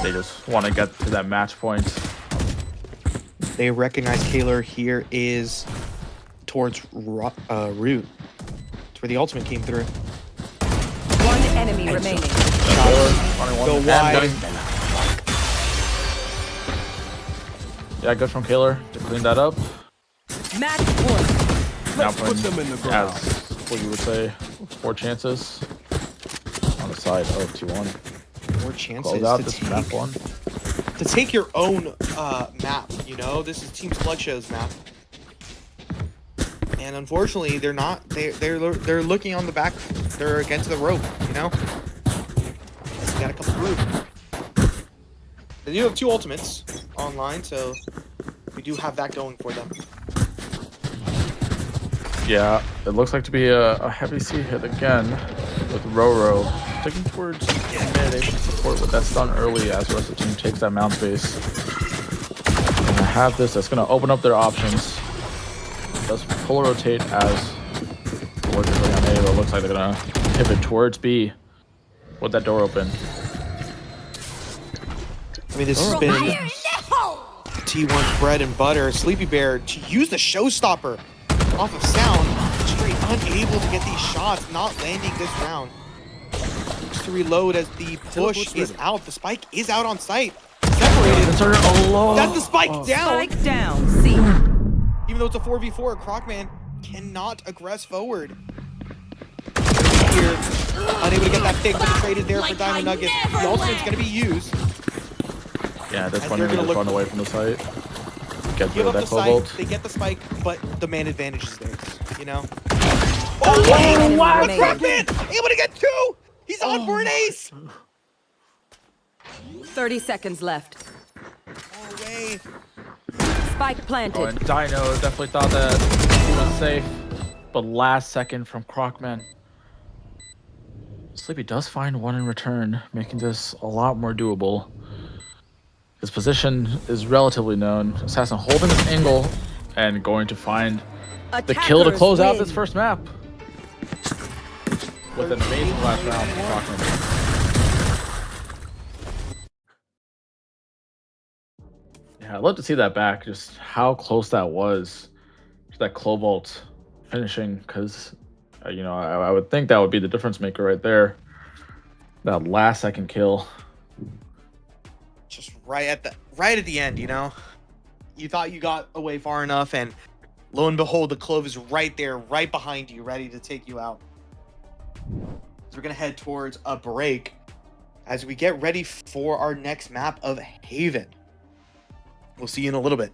they just want to get to that match point. They recognize Kaler here is towards Root. It's where the ultimate came through. One enemy remaining. Go wide. Yeah, good from Kaler to clean that up. Match point. Now Put them in the ground. as what you would say, 4 chances on the side of 2-1. More chances Close out to this take, map 1. to take your own map. You know, this is Team Slugshow's map, and unfortunately, they're not. They're looking on the back. They're against the rope. You know, they gotta come through. They do have 2 ultimates online, so we do have that going for them. Yeah, it looks like to be a heavy C hit again with Roro sticking towards mid, able to support with that stun early as the rest of the team takes that mount space. And I have this that's going to open up their options. Does pull rotate as the work is really on A, but it looks like they're going to pivot towards B with that door open. I mean, this has been T1's bread and butter. Sleepy Bear to use the showstopper off of sound, straight unable to get these shots, not landing this round. Just to reload as the push is out. The spike is out on site. Separated. That's the spike down. Spike down. C. Even though it's a 4v4, Crocman cannot aggress forward. Here, unable to get that pick, but the trade is there for Diamond Nuggets. The ultimate's going to be used. Yeah, this As one they're is gonna run away from the site. Get Give rid of up that the site, Cobalt. they get the spike, but the man advantage is theirs, you know? Enemy Wow! remaining. Crocman! Able to get 2! He's on for an ace! 30 seconds left. No way. Spike Oh, planted. and Dino definitely thought that he was safe, but last second from Crocman. Sleepy does find 1 in return, making this a lot more doable. His position is relatively known. Assassin holding his angle and going to find the kill to close out this first map. With an amazing last round from Crocman. Yeah, I'd love to see that back, just how close that was to that Cobalt finishing, because you know, I would think that would be the difference maker right there. That last second kill. Just right at the end, you know? You thought you got away far enough, and lo and behold, the Clove is right there, right behind you, ready to take you out. So we're going to head towards a break as we get ready for our next map of Haven. We'll see you in a little bit.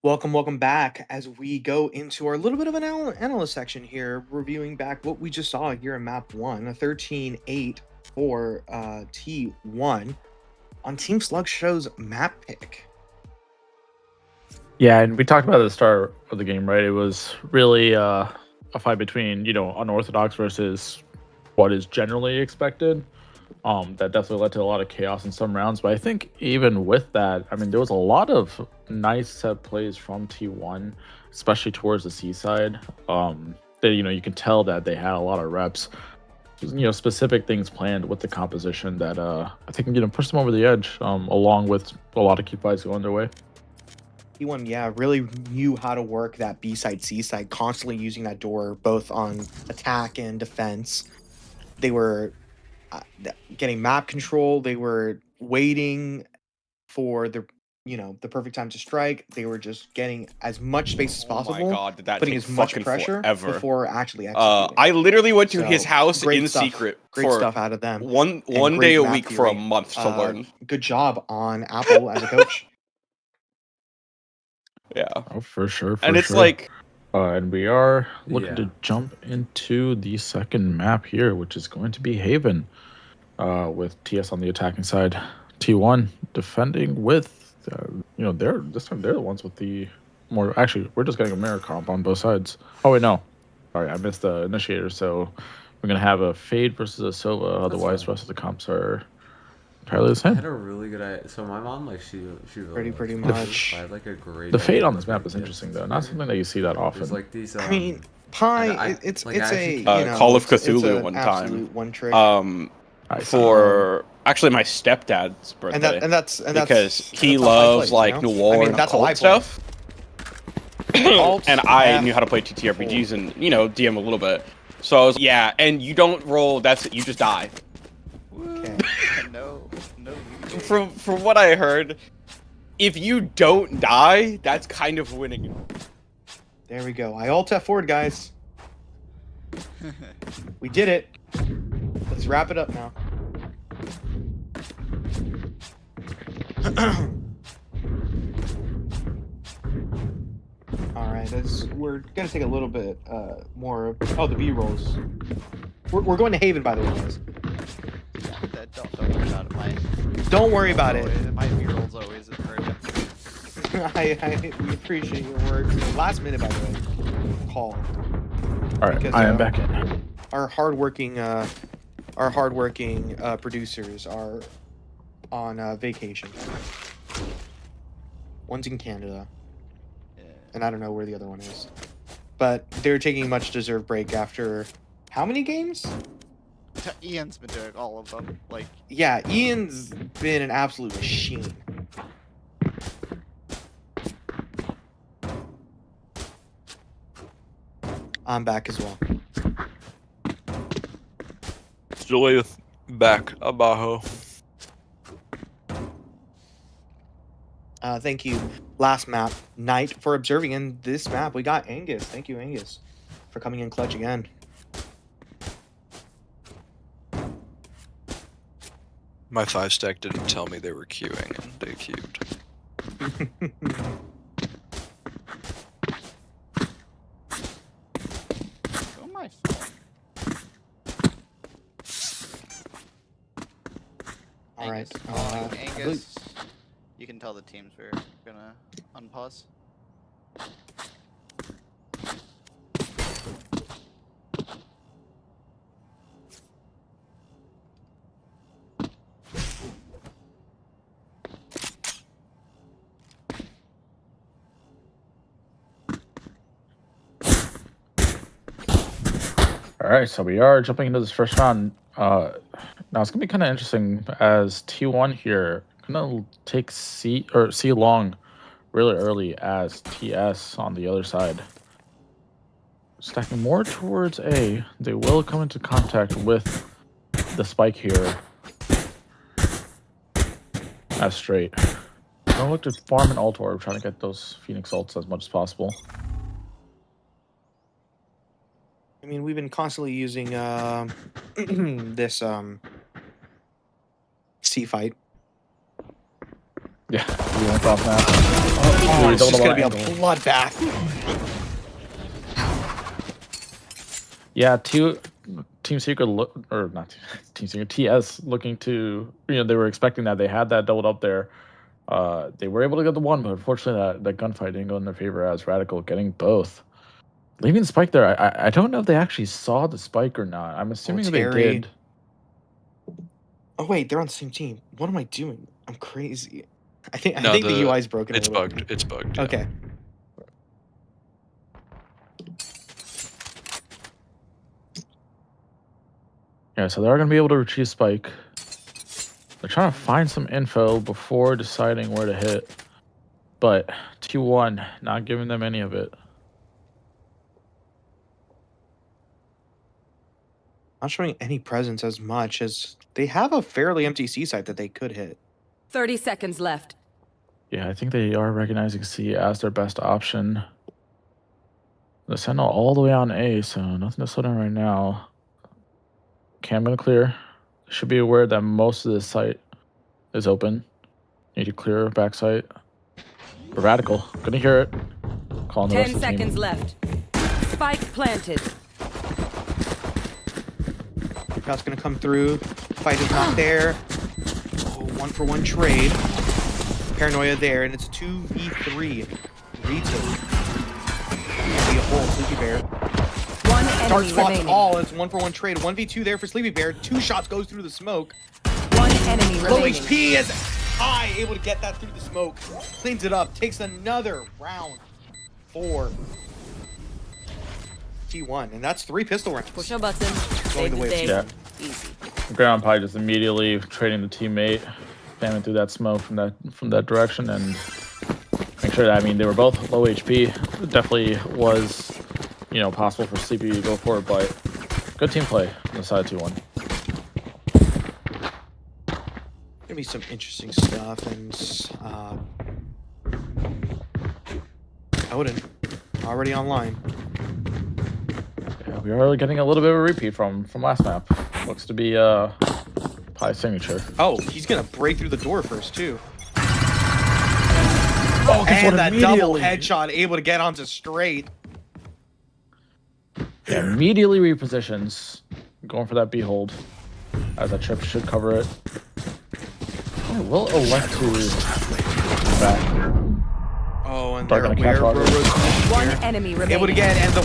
Welcome back as we go into our little bit of an analyst section here, reviewing back what we just saw here in map 1, a 13-8 for T1 on Team Slugshow's map pick. Yeah, and we talked about it at the start of the game, right? It was really a fight between, unorthodox versus what is generally expected. That definitely led to a lot of chaos in some rounds. But I think even with that, I mean, there was a lot of nice set plays from T1, especially towards the C side. That you can tell that they had a lot of reps. Specific things planned with the composition that I think pushed them over the edge. Along with a lot of key fights going their way. T1, yeah, really knew how to work that B side, C side, constantly using that door both on attack and defense. They were getting map control. They were waiting for the perfect time to strike. They were just getting as much space as possible. Oh my god, did that putting take as much fucking pressure forever. before actually executing. I literally went to So, his house great in stuff. secret Great for stuff out of them. one great day a map week for a theory. month to learn. Good job on Apple as a coach. Yeah. Oh, for sure. And it's sure. like, and we are looking Yeah. to jump into the second map here, which is going to be Haven, with TS on the attacking side, T1 defending with, this time they're the ones with the more. Actually, we're just getting a mirror comp on both sides. Oh wait, no, sorry, I missed the initiator. So we're gonna have a Fade versus a Sova. Otherwise, the rest of the comps are entirely the I same. had a really good idea. So my mom, like, she really Pretty likes much. I had like a great. The Fade idea on this for map is kids. interesting though. Not something that you see that often. There's like these. I mean, Pi, I- it's like, I a actually- Call of it's Cthulhu an one absolute time. one trick. For actually my stepdad's birthday. and that's because he that's how I loves play, like noir I mean, and that's how I occult play. stuff. Alt, And I F, knew how to play TTRPGs and DM a little bit. So I was yeah, and you don't roll. That's it. You just die. Okay. no. From what I heard, if you don't die, that's kind of winning. There we go. I alt F forward, guys. We did it. Let's wrap it up now. All right, we're gonna take a little bit more. Oh, the B rolls. We're going to Haven, by the way, guys. Don't worry about it. Don't worry about it. My B-roll's always encouraging. We appreciate your words. Last minute, by the way, call. All right, Because, I am back in. Our hardworking producers are on vacation. One's in Canada, and I don't know where the other one is. But they're taking a much deserved break after how many games? Ian's been doing all of them. Like, Yeah, Ian's been an absolute machine. I'm back as well. Julia back, Abajo. Thank you, last map, Knight, for observing. In this map, we got Angus. Thank you, Angus, for coming in clutch again. My 5-stack didn't tell me they were queuing, and they queued. oh my fault. All right, Angus, you can tell the teams we're gonna unpause. All right, so we are jumping into this first round. Now it's gonna be kind of interesting as T1 here gonna take C long really early as TS on the other side. Stacking more towards A, they will come into contact with the spike here. As straight. Gonna look to farm an ult orb, trying to get those Phoenix ults as much as possible. I mean, we've been constantly using this C fight. Yeah, he went off now. Oh, it's double just gonna be a angle. bloodbath. Yeah, Team Secret or not Team Secret, TS looking to, they were expecting that. They had that doubled up there. They were able to get the one, but unfortunately that gunfight didn't go in their favor as Radical getting both. Leaving the spike there, I don't know if they actually saw the spike or not. I'm assuming they Terry. did. Oh wait, they're on the same team. What am I doing? I'm crazy. I think No, the UI's broken. It's a little bugged. bit. It's bugged. Yeah. Okay. Yeah, so they're going to be able to retrieve spike. They're trying to find some info before deciding where to hit. But T1 not giving them any of it. Not showing any presence as much as they have a fairly empty C site that they could hit. 30 seconds left. Yeah, I think they are recognizing C as their best option. The Sentinel all the way on A, so nothing to slow down right now. Cam gonna clear. Should be aware that most of this site is open. Need to clear back site. Radical, gonna hear it. Calling the rest 10 of the team. seconds left. Spike planted. Shot's gonna come through. Fight is not there. Oh, 1-for-1 trade. Paranoia there, and it's a 2v3 retake. Be a hole, Sleepy Bear. One Dark enemy spots remaining. all. It's 1-for-1 trade. 1v2 there for Sleepy Bear. 2 shots goes through the smoke. One enemy Low remaining. HP is high, able to get that through the smoke. Cleans it up. Takes another round for T1, and that's 3 pistol rounds. Push a button. Going Save the the way day. Yeah. Easy. Ground probably just immediately trading the teammate, spamming through that smoke from that direction, and make sure that, I mean, they were both low HP. It definitely was, possible for Sleepy to go for it, but good team play on the side 2-1. Gonna be some interesting stuff, and Odin already online. Yeah, we are getting a little bit of a repeat from last map. Looks to be Pie's signature. Oh, he's gonna break through the door first too. Oh, And that double headshot, able to get onto straight. Yeah, immediately repositions, going for that behold, as that trip should cover it. Oh, we'll elect to back. Oh, and Dark they're on the catch aware rocket. Roro's One enemy remaining. able to get, and the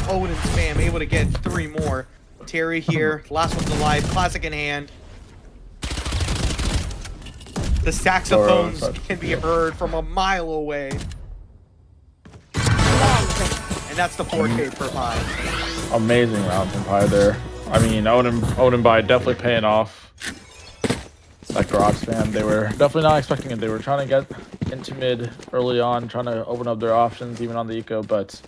Odin spam, able to get 3 more. Terry here, last one's alive, classic in hand. The saxophones can be heard from a mile away. And that's the 4K per Pie. Amazing round from Pie there. I mean, Odin by definitely paying off. That garage spam, they were definitely not expecting it. They were trying to get into mid early on, trying to open up their options even on the eco, but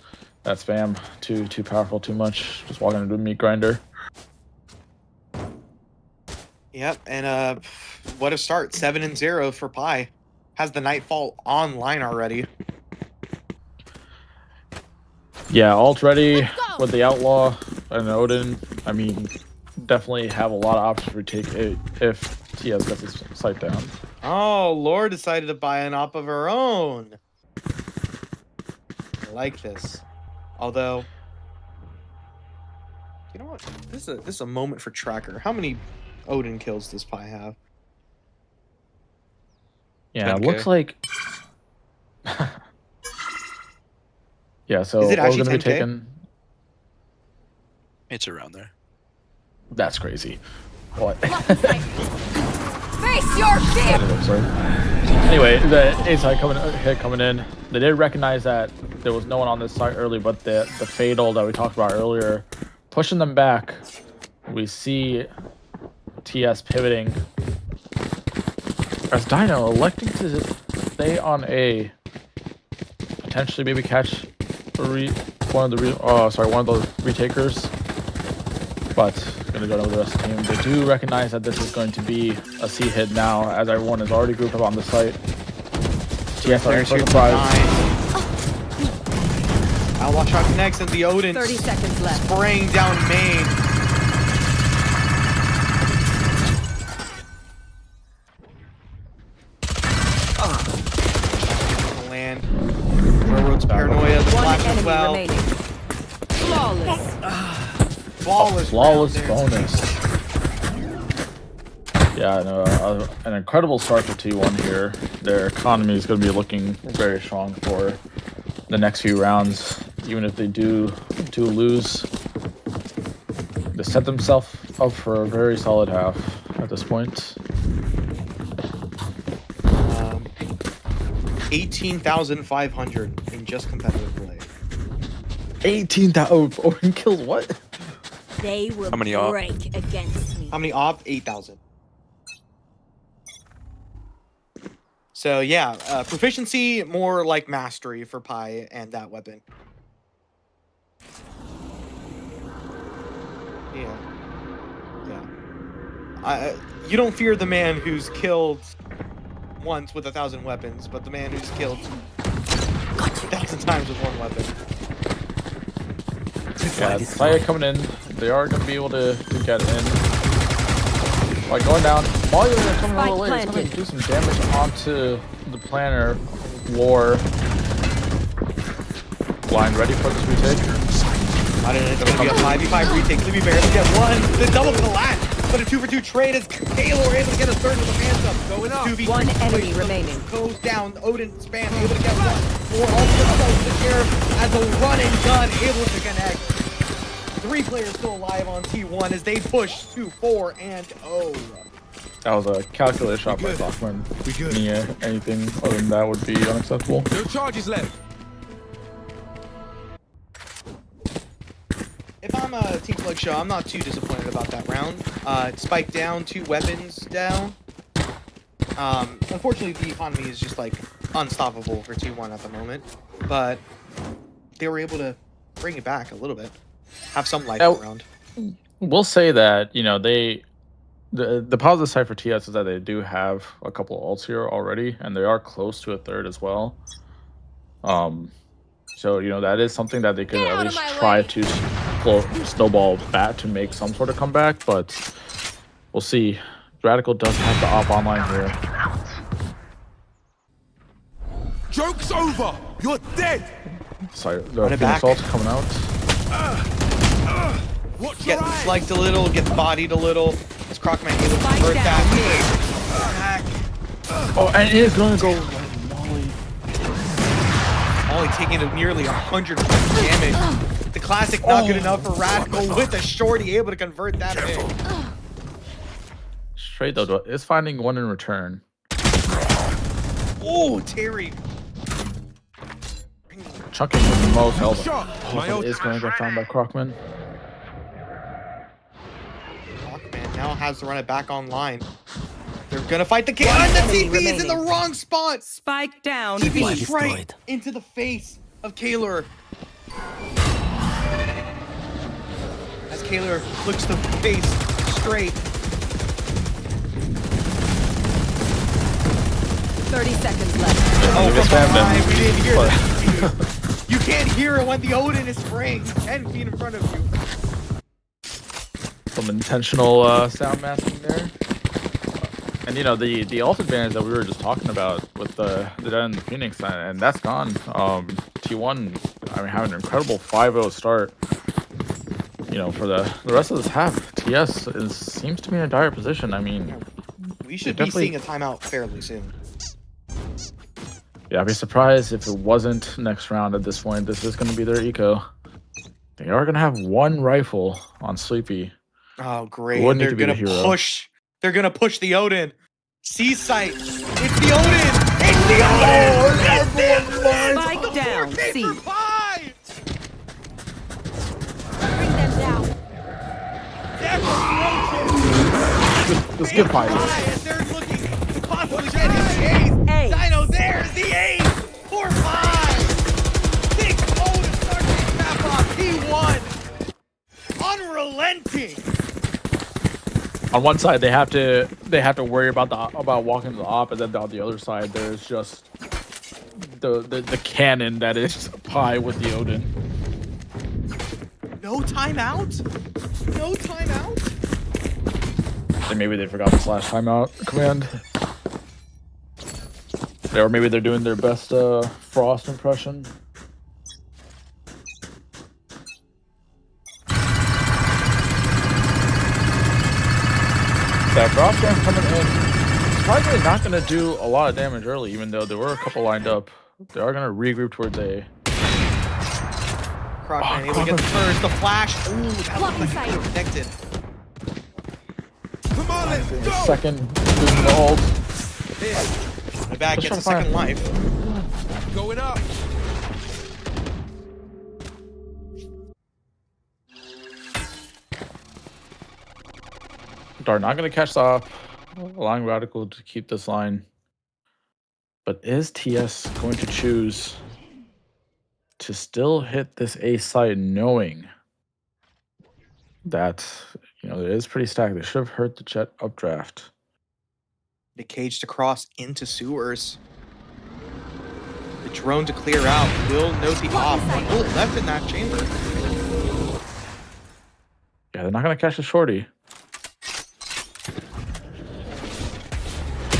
that spam too powerful, too much. Just walking into a meat grinder. Yep, and what a start. 7-0 for Pie. Has the Nightfall online already. Yeah, ult ready with the Outlaw and Odin. I mean, definitely have a lot of options to retake it if TS gets his sight down. Oh, Lore decided to buy an op of her own. I like this. Although, you know what? This is a moment for Tracker. How many Odin kills does Pie have? Yeah, it 10K. looks like. Yeah, so Is it we're actually gonna be 10K? taking. It's around there. That's crazy. What? Face your fear. Anyway, the A side coming in. They did recognize that there was no one on this side early, but the fatal that we talked about earlier, pushing them back. We see TS pivoting. As Dino electing to stay on A, potentially maybe catch one of those retakers, but gonna go to the rest of the team. They do recognize that this is going to be a C hit now, as everyone is already grouped up on the site. TS are for surprise. Outlaw shot connects, and the Odin 30 seconds left. spraying down main. It's Paranoia, the One flash as enemy well. remaining. Flawless. round Flawless there. bonus. Yeah, no, an incredible start for T1 here. Their economy is going to be looking very strong for the next few rounds. Even if they do lose, they set themselves up for a very solid half at this point. 18,500 in just competitive play. 18,000 Odin kills what? They will How many off? break against me. How many off? 8,000. So yeah, proficiency more like mastery for Pi and that weapon. Yeah. Yeah. You don't fear the man who's killed once with 1,000 weapons, but the man who's killed 1,000 times with one weapon. Yeah, Saya coming in. They are going to be able to get in. Like going down. While you're coming all the way, it's going to do some damage onto the planner. War. Blind ready for this retake. I don't know, it's going to be a 5v5 retake. Libby Bear to get one. The double Plat. But a 2-for-2 trade is Kaylor able to get a third with the phantom. Going up. 2v2. One enemy remaining. Goes down. Odin spam able to get one. Or also the sheriff as a run and gun able to connect. 3 players still alive on T1 as they push to 4-0. That was a calculated shot by Bachman. Anything other than that would be unacceptable. No charges left. If I'm a Team Slugshow, I'm not too disappointed about that round. Spike down, 2 weapons down. Unfortunately, the economy is just like unstoppable for T1 at the moment, but they were able to bring it back a little bit, have some life around. We'll say that the positive side for TS is that they do have a couple of ults here already, and they are close to a third as well. So that is something that they could at least try to snowball back to make some sort of comeback, but we'll see. Radical does have the op online here. Joke's over. You're dead. Sorry, the Phoenix ult coming out. Getting flanked a little, gets bodied a little. As Crocman able to convert that. Oh, and it is going to go Molly. Molly taking nearly 100 damage. The classic not good enough for Radical with the shorty able to convert that bit. Straight though, is finding one in return. Oh, Terry. Chucking the most health. Hopefully is going to get found by Crocman. Crocman now has to run it back online. They're gonna fight the cannon. The TP is in the wrong spot. Spike down. TP straight into the face of Kaylor. As Kaylor looks to face straight. 30 seconds left. Oh, come on, we didn't hear that. You can't hear it when the Odin is spraying 10 feet in front of you. Some intentional sound masking there. And the ult advantage that we were just talking about with the Den and the Phoenix, and that's gone. T1, having an incredible 5-0 start. For the rest of this half, TS seems to be in a dire position. We should be seeing a timeout fairly soon. Yeah, I'd be surprised if it wasn't next round at this point. This is going to be their eco. They are going to have one rifle on Sleepy. Oh, great. And they're going to push. They're going to push the Odin. C-site. It's the Odin. It's the Odin. Spike down. C. Bring them down. Let's get Pi. They're looking to possibly get his ace. Dino, there's the ace. 4-5. 6 Odin starts to snap off. T1. Unrelenting. On one side, they have to worry about walking to the op, and then on the other side, there's just the cannon that is Pi with the Odin. No timeout? No timeout? And maybe they forgot the slash timeout command. Or maybe they're doing their best Frost impression. that drop gun coming in. Surprisingly not going to do a lot of damage early, even though there were a couple lined up. They are going to regroup towards A. Crocman able to get the first. The flash. Ooh, that looked like it was connected. Come on, let's go. Second, losing the ult. The back gets a second life. Going up. Dart not going to catch off, allowing Radical to keep this line. But is TS going to choose to still hit this A site, knowing that, you know, it is pretty stacked? They should have hurt the Jet updraft. The cage to cross into sewers. The drone to clear out. Will note the off. One bullet left in that chamber. Yeah, they're not going to catch the shorty.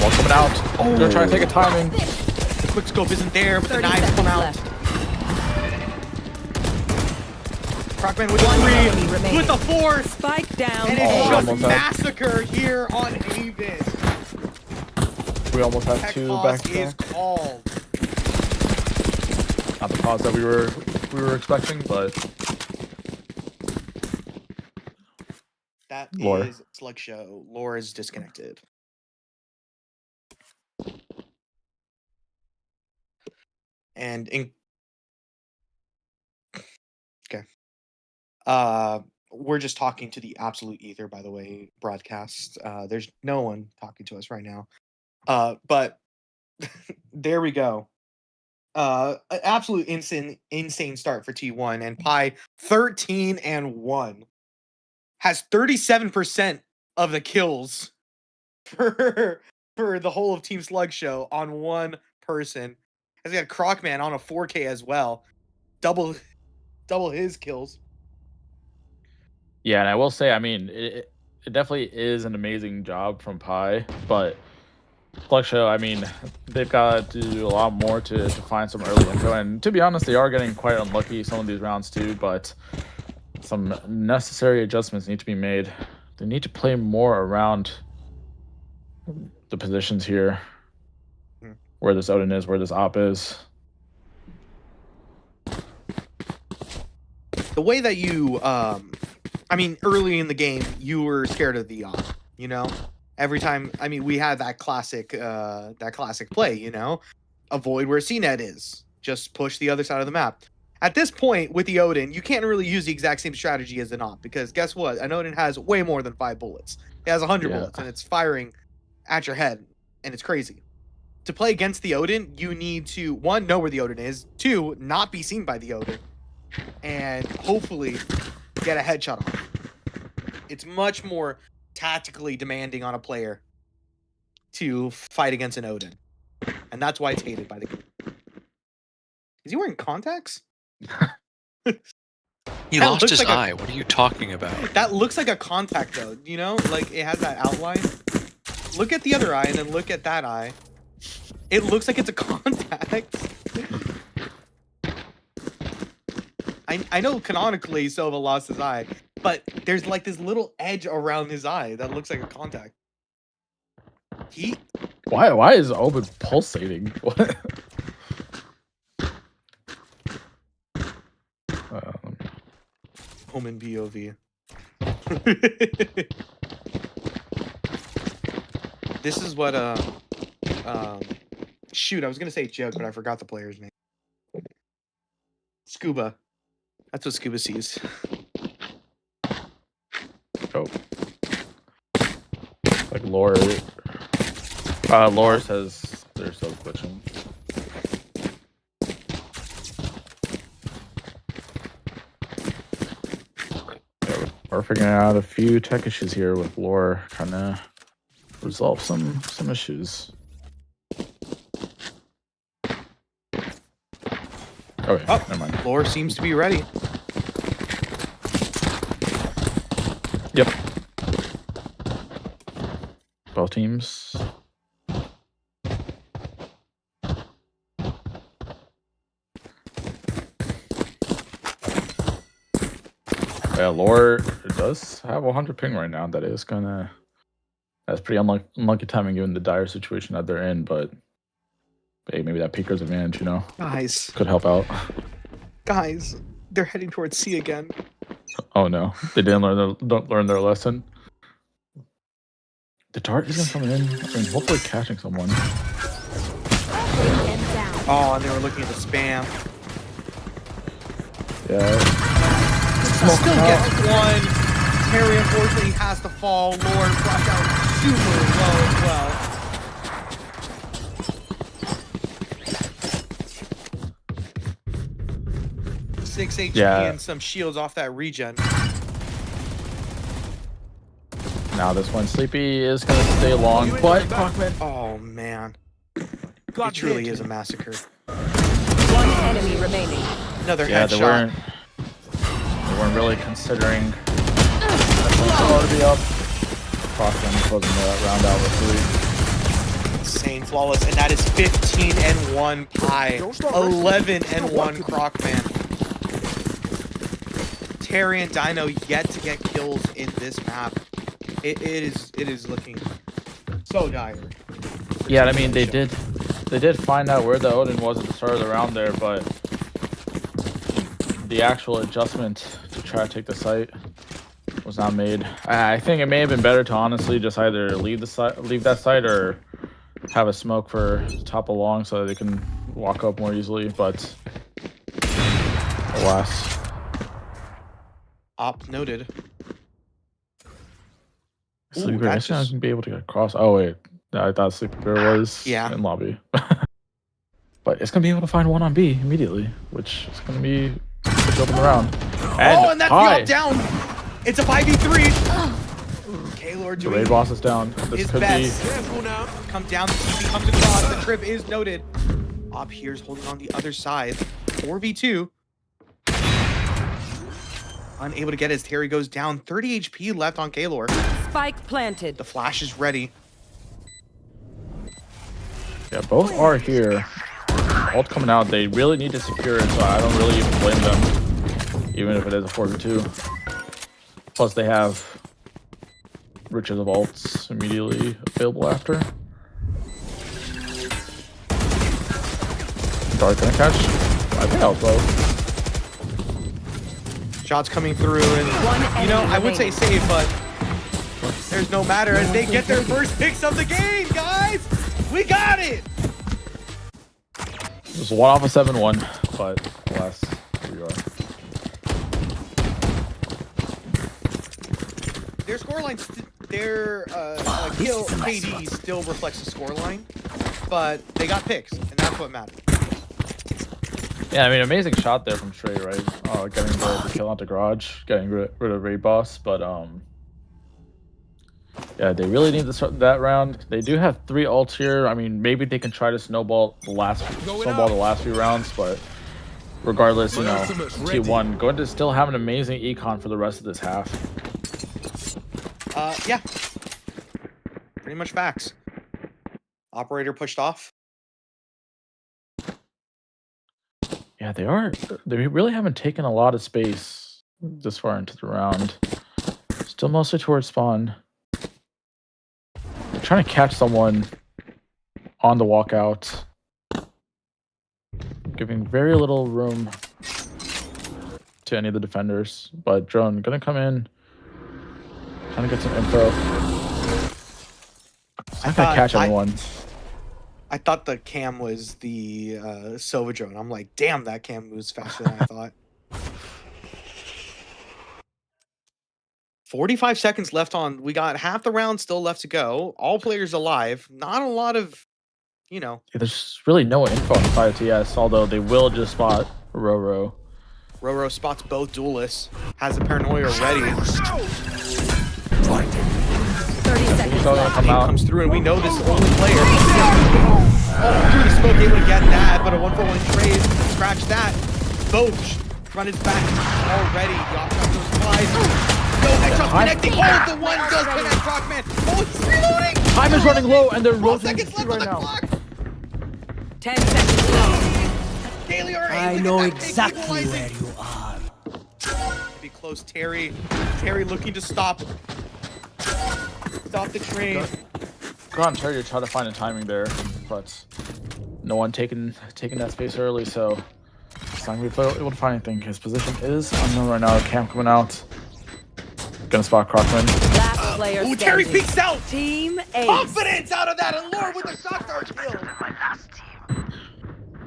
Ball coming out. Oh, they're trying to take a timing. The quick scope isn't there, but the 30 knives come seconds out. left. Crocman with One enemy 3, remaining. with the 4, Spike down. and A. it's just almost had- massacre here on Avis. We almost have Tech two pause back is to back. called. Not the pause that we were expecting, but That Lore. is Slugshow. Lore is disconnected. And in okay. We're just talking to the absolute ether, by the way, broadcast. There's no one talking to us right now. But there we go. An absolute insane start for T1, and Pi 13-1 has 37% of the kills for the whole of Team Slugshow on one person. Has got Crocman on a 4K as well, double his kills. yeah, and I will say, I mean, it definitely is an amazing job from Pi, but Slugshow, I mean, they've got to do a lot more to find some early info, and to be honest, they are getting quite unlucky some of these rounds too, but some necessary adjustments need to be made. They need to play more around the positions here, where this Odin is, where this Op is. The way that you, I mean, early in the game, you were scared of the Op, you know? Every time, I mean, we had that classic play, you know? Avoid where CNET is. Just push the other side of the map. At this point, with the Odin, you can't really use the exact same strategy as an Op, because guess what? An Odin has way more than 5 bullets. It has 100 bullets, and it's firing at your head, and it's crazy. To play against the Odin, you need to, 1, know where the Odin is, 2, not be seen by the Odin, and hopefully get a headshot off. It's much more tactically demanding on a player to fight against an Odin, and that's why it's hated by the game. Is he wearing contacts? He That lost looks his like a- eye. What are you talking about? That looks like a contact, though. You know, like it has that outline. Look at the other eye, and then look at that eye. It looks like it's a contact. I know canonically Silva lost his eye, but there's like this little edge around his eye that looks like a contact. Why is Oben pulsating? What? Omen BOV. This is what shoot, I was gonna say joke, but I forgot the player's name. Scuba. That's what Scuba sees. Oh. Like Lore says they're still glitching. We're figuring out a few tech issues here with Lore trying to resolve some issues. Okay, Oh, never mind. Lore seems to be ready. Yep. Both teams. Yeah, Lore does have 100 ping right now. That is That's pretty unlucky timing given the dire situation that they're in, but hey, maybe that peeker's advantage, you know, Guys, could help out. they're heading towards C again. Oh no, they didn't learn their lesson. The dart isn't coming in. I mean, hopefully catching someone. Oh, and they were looking at the spam. Yeah. Still gets one. Terry unfortunately has to fall. Lord flash out super low as well. 6 HP and some shields off that regen. Now this one, Sleepy is gonna stay long, but Crocman. Oh man, it truly is a massacre. One enemy remaining. Another Yeah, headshot. they weren't really considering to be up. Crocman closing the round out with 3. Insane flawless, and that is 15-1 Pie, 11-1 Crocman. Terry and Dino yet to get kills in this map. It is looking so dire. Yeah, I mean they did find out where the Odin was at the start of the round there, but the actual adjustment to try to take the site was not made. I think it may have been better to honestly just either leave that site or have a smoke for top along so that they can walk up more easily, but alas. Op noted. Sleepy Bear is not gonna be able to get across. Oh wait, I thought Sleepy Bear was in lobby. But it's gonna be able to find one on B immediately, which is gonna be open the round. And that's the up down. It's a 5v3. Kaylor The doing raid boss is down. This his could best. be. Come down. The TP comes across. The trip is noted. Op here's holding on the other side. 4v2. Unable to get as Terry goes down. 30 HP left on Kaylor. Spike planted. The flash is ready. Yeah, both are here. Ult coming out. They really need to secure it, so I don't really even blame them, even if it is a 4v2. Plus, they have riches of ults immediately available after. Dart gonna catch? I think I'll throw. Shots coming through, and you know, I would say save, but there's no matter as they get their first picks of the game, guys. We got it. It was 1 off of 7-1, but alas, here we are. Their scoreline, their kill KD still reflects the scoreline, but they got picks, and that's what matters. Yeah, I mean, amazing shot there from Trey, right? Getting the kill onto Garage, getting rid of Raid Boss, but yeah, they really need to start that round. They do have 3 ults here. I mean, maybe they can try to snowball the last few rounds, but regardless, you know, T1 going to still have an amazing econ for the rest of this half. Yeah, pretty much facts. Operator pushed off. Yeah, they really haven't taken a lot of space this far into the round. Still mostly towards spawn. They're trying to catch someone on the walkout, giving very little room to any of the defenders. But Drone gonna come in, trying to get some info. He's not gonna catch anyone. I thought the cam was the Sova drone. I'm like, damn, that cam moves faster than I thought. 45 seconds left on. We got half the round still left to go. All players alive. Not a lot of, you know. Yeah, there's really no info on 5TS, although they will just spot Roro. Roro spots both duelists. Has the paranoia ready. 30 seconds left. Comes through, and we know this only player. Through the smoke, able to get that, but a 1-for-1 trade. Scratch that. Boach run his back already. The offense goes flies. No headshots connecting. Oh, the one does connect Rockman. Oh, it's reloading. Time is running low, and they're 12 seconds left right on the now. clock. 10 seconds left. Kaylee are I able to know get that pick, exactly equalizing. where you are. Be close, Terry. Terry looking to stop. Stop the train. Go on, Terry, to try to find a timing there, but no one taking that space early, so he's not gonna be able to find anything. His position is unknown right now. Camp coming out. Gonna spot Crockman. Last player Ooh, Terry standing. peeks out. Team Ace. Confidence out of that, and Lord with the shot dart kill.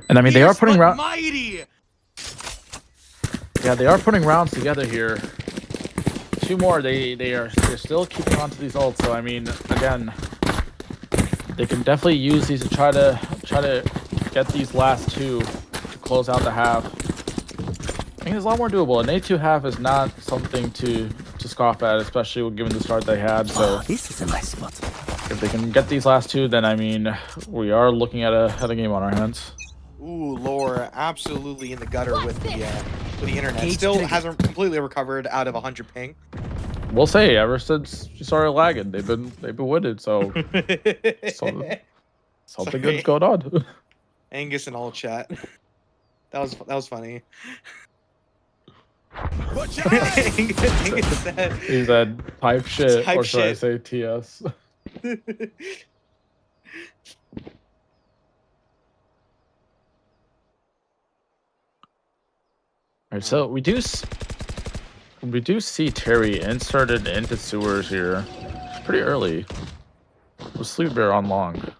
And I mean, they are Fierce putting but rounds. mighty. Yeah, they are putting rounds together here. 2 more. They're still keeping on to these ults. So I mean, again, they can definitely use these to try to get these last 2 to close out the half. I think it's a lot more doable. An 8-2 half is not something to scoff at, especially given the start they had. So This is a nice spot. if they can get these last 2, then I mean, we are looking at a game on our hands. Ooh, Laura, absolutely in the gutter with the internet. Still hasn't completely recovered out of 100 ping. We'll say ever since she started lagging, they've been winning. So something good's going on. Angus in all chat. That was funny. Angus said, He said pipe shit, Type or should I shit. say TS? Alright, so we do see Terry inserted into sewers here. Pretty early. With Sleep Bear on long.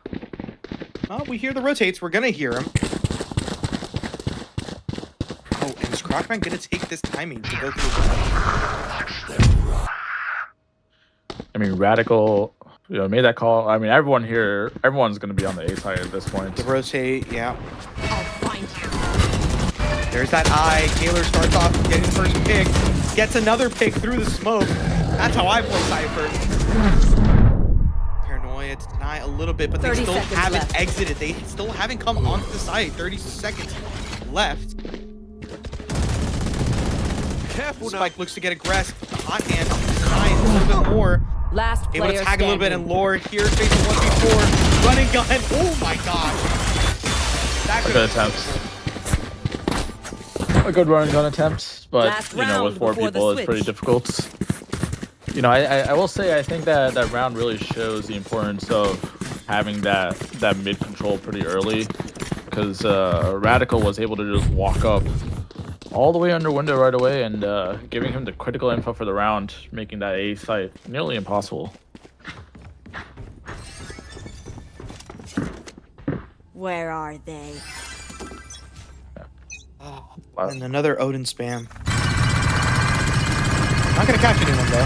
oh, we hear the rotates. We're gonna hear him. Oh, and is Crockman gonna take this timing to go through? I mean, Radical, made that call. I mean, everyone's gonna be on the A side at this point. The rotate, yeah. I'll find you. There's that eye. Taylor starts off getting the first pick. Gets another pick through the smoke. That's how I play Cypher. Paranoia to deny a little bit, but they 30 still seconds haven't left. exited. They still haven't come onto the site. 30 seconds left. Careful now. Spike looks to get aggressive. The hot hand denying a little bit more. Last Able player to tag a little bit, standing. and Lore here facing 1v4. Running gun. Oh my gosh. That A could good attempt. A good run gun attempt, but Last with round 4 before the people, it's pretty switch. difficult. I will say I think that round really shows the importance of having that mid control pretty early, because Radical was able to just walk up all the way under window right away and giving him the critical info for the round, making that A site nearly impossible. Where are they? Oh, and another Odin spam. Not gonna catch anyone though.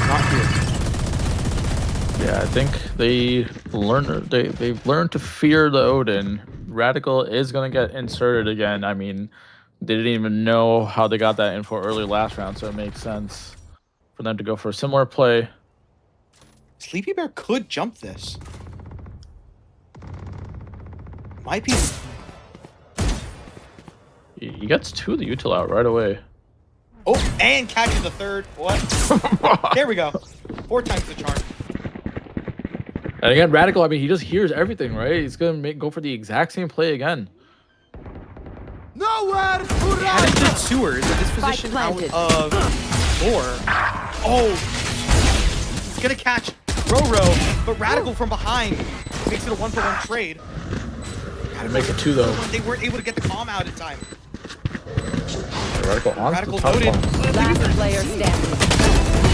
Not here. Yeah, I think they've learned to fear the Odin. Radical is gonna get inserted again. I mean, they didn't even know how they got that info early last round, so it makes sense for them to go for a similar play. Sleepy Bear could jump this. Might be. He gets 2 of the util out right away. Oh, and catches the third. What? There we go. 4 times the charm. And again, Radical, I mean, he just hears everything, right? He's gonna go for the exact same play again. Nowhere to Had it run. to sewers at this position out planted. of Lore. Oh, he's gonna catch Roro, but Radical from behind makes it a 1-for-1 trade. It makes it 2 though. They weren't able to get the calm out in time. Radical on Radical the top loaded. box. Last player standing.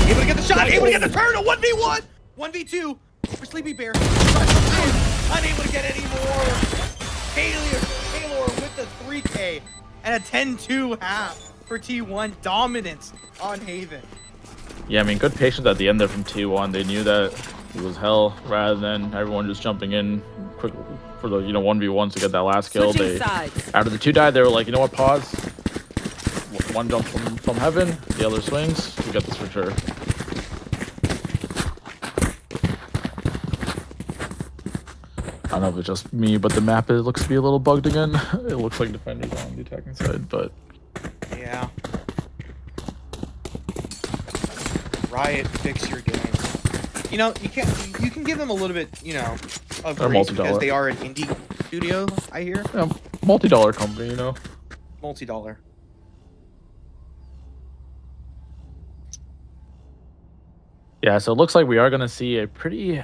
Able to get the shot, able to get the turn, a 1v1, 1v2 for Sleepy Bear. Unable to get any more. Taylor with the 3K and a 10-2 half for T1 dominance on Haven. Yeah, I mean, good patience at the end there from T1. They knew that it was hell rather than everyone just jumping in quick for the 1v1 to get that last kill. Switching sides. After the 2 died, they were like, you know what, pause. One jump from heaven, the other swings. We got this for sure. I don't know if it's just me, but the map looks to be a little bugged again. It looks like defenders on the attacking side, but Yeah. Riot, fix your game. You can give them a little bit, of They're grace because multi-dollar. they are an indie studio, I hear. yeah, multi-dollar company, Yeah, so it looks like we are going to see a pretty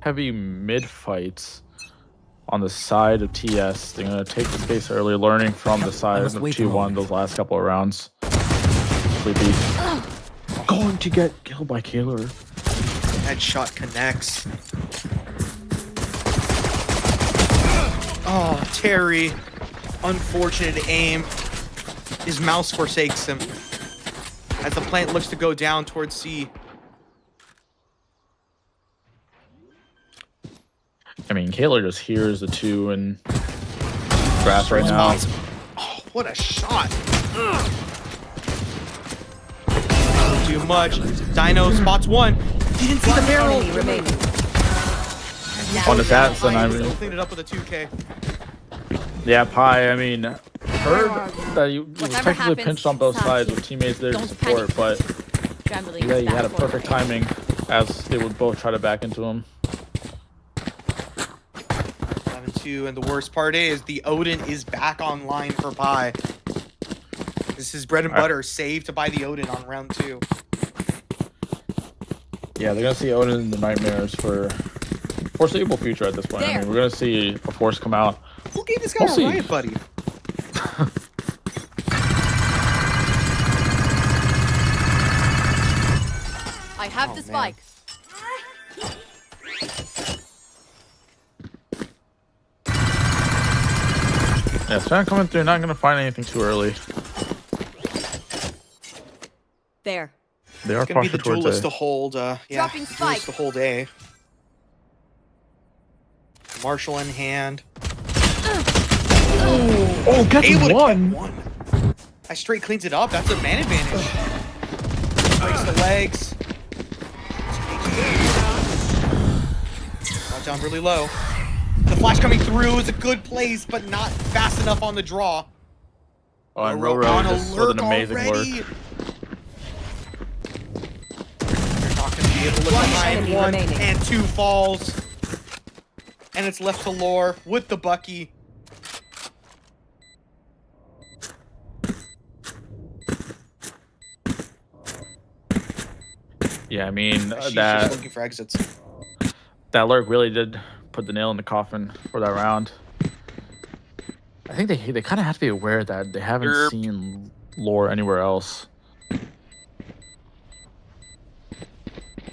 heavy mid fights on the side of TS. They're going to take the space early, learning from the side of T1 those last couple of rounds. Sleepy. Going to get killed by Kaler. Headshot connects. Oh, Terry. Unfortunate aim. His mouse forsakes him as the plant looks to go down towards C. I mean, Kaler just hears the two in grass right now. Oh, what a shot. Too much. Dino spots one. Didn't see the barrel. Enemy remaining. On the stats, and I Still mean, cleaned it up with a 2K. yeah, Pi, I mean, heard that he was Whatever technically happens, pinched on both it's sides not with teammates there to Don't support, panic. but Scrambling yeah, he back had a for the perfect play. timing as they would both try to back into him. 11-2, and the worst part is the Odin is back online for Pi. This is bread and butter. Save to buy the Odin on round 2. Yeah, they're gonna see Odin in the nightmares for foreseeable future at this point. I mean, we're gonna see a force come out. Who gave this guy We'll a see. riot buddy? I have Oh, the man. spike. Yeah, Span coming through, not gonna find anything too early. There. They are It's gonna be posture the towards duelist A. to hold. Yeah, Dropping duelist spike. to hold A. Marshall in hand. Oh, gets Able to one! get one. I straight cleans it up. That's a man advantage. Breaks the legs. Brought down really low. The flash coming through is a good place, but not fast enough on the draw. Oh, and Roro Roro on just with alert an amazing already. work. They're not going to be able to look One behind enemy one, remaining. and two falls. And it's left to Lore with the Bucky. Yeah, I mean, She's just that looking for exits. lurk really did put the nail in the coffin for that round. I think they kind of have to be aware that they haven't Derp. seen Lore anywhere else.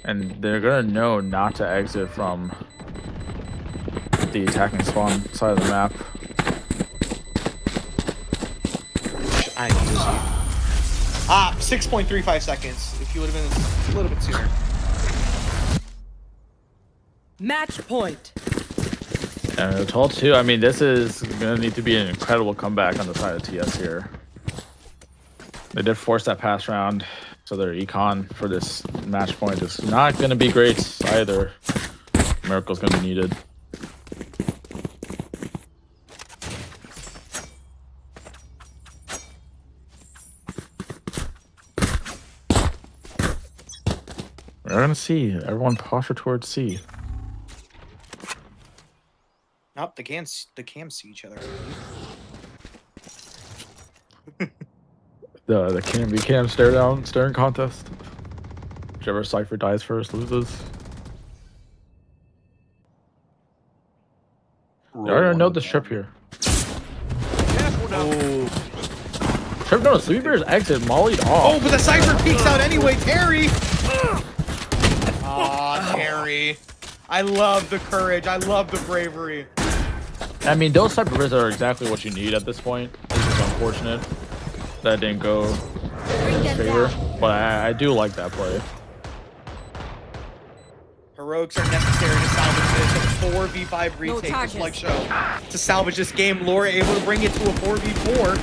And they're gonna know not to exit from the attacking spawn side of the map. I am dizzy. 6.35 seconds. If you would have been a little bit sooner. Match point. And told too. I mean, this is gonna need to be an incredible comeback on the side of TS here. They did force that pass round, so their econ for this match point is not gonna be great either. Miracle's gonna be needed. We're gonna see everyone posture towards C. Nope, they can see each other. The cam staring contest. Whichever Cypher dies first loses. I already know the strip here. Oh, Trip no, Sleepy Bear's exit mollied oh, off. but the Cypher peeks out anyway. Terry. Aw, Terry. I love the courage. I love the bravery. I mean, those type of risks are exactly what you need at this point. It's just unfortunate that didn't go in his favor, but I do like that play. Heroics are necessary to salvage this. A 4v5 No retake for charges. Slugshow. To salvage this game, Laura able to bring it to a 4v4.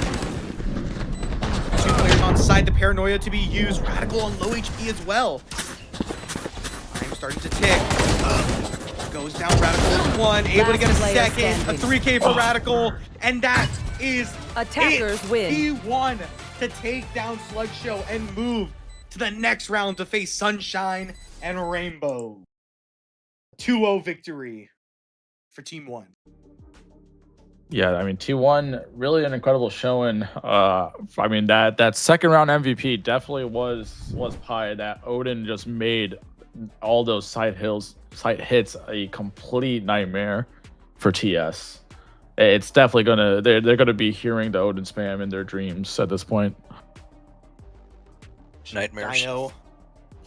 Two players on side, the paranoia to be used. Radical on low HP as well. Time starting to tick. Goes down, Radical is one. Able to get a Last player second. A standing. 3K for Radical. And that is Attackers it. win. He won to take down Slugshow and move to the next round to face Sunshine and Rainbow. 2-0 victory for Team 1. Yeah, I mean, T1 really an incredible showing. I mean, that second round MVP definitely was Pi. That Odin just made all those side hits a complete nightmare for TS. It's definitely gonna they're gonna be hearing the Odin spam in their dreams at this point. Nightmares. Dino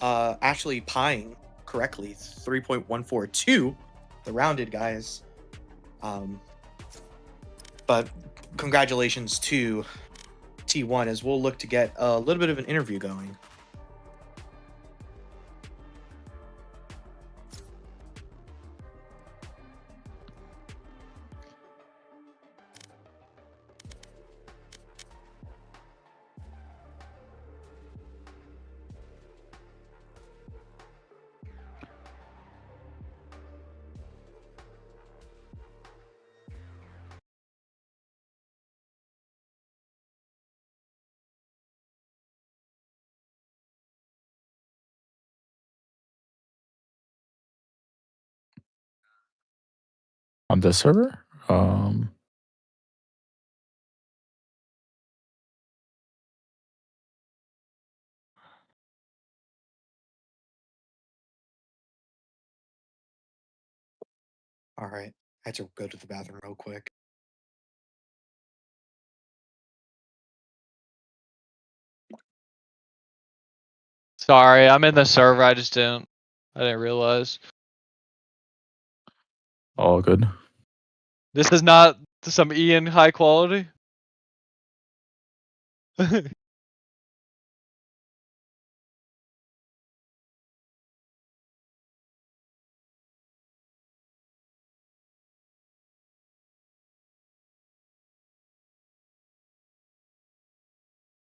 actually pieing correctly 3.142, the rounded guys. But congratulations to T1 as we'll look to get a little bit of an interview going. On this server? All right. I had to go to the bathroom real quick. Sorry, I'm in the server. I didn't realize. All good. This is not some Ian high quality.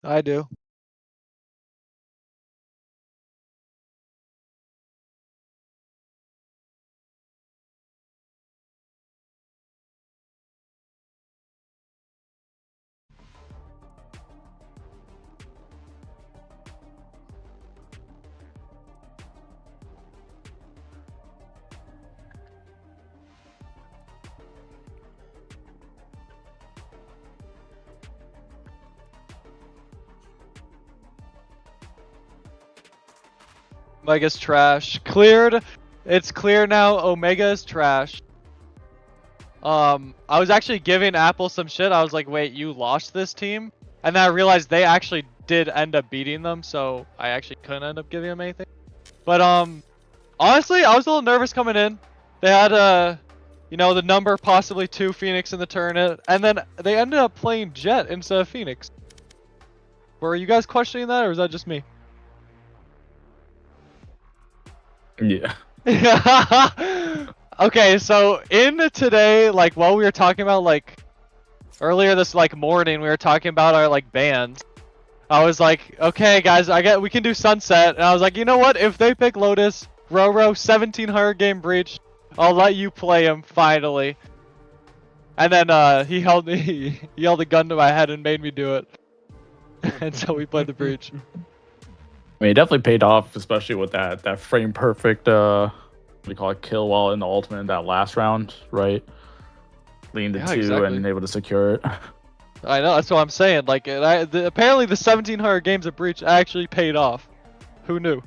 I do. Omega's trash. Cleared. It's clear now. Omega is trash. I was actually giving Apple some shit. I was like, wait, you lost this team? And then I realized they actually did end up beating them, so I actually couldn't end up giving them anything. But honestly, I was a little nervous coming in. They had you know, the number possibly 2 Phoenix in the tournament, and then they ended up playing Jet instead of Phoenix. Were you guys questioning that, or was that just me? Yeah. Okay, so in today, like while we were talking about like earlier this like morning, we were talking about our like bands. I was like, okay guys, we can do Sunset, and I was like, you know what? If they pick Lotus, Roro, 1700 game breach, I'll let you play him finally. And then he held he held a gun to my head and made me do it, and so we played the breach. I mean, it definitely paid off, especially with that frame perfect what do you call it, kill while in the ultimate in that last round, right? Leaned to 2 exactly. and able to secure it. I know, that's what I'm saying. Like, apparently the 1700 games of breach actually paid off. Who knew?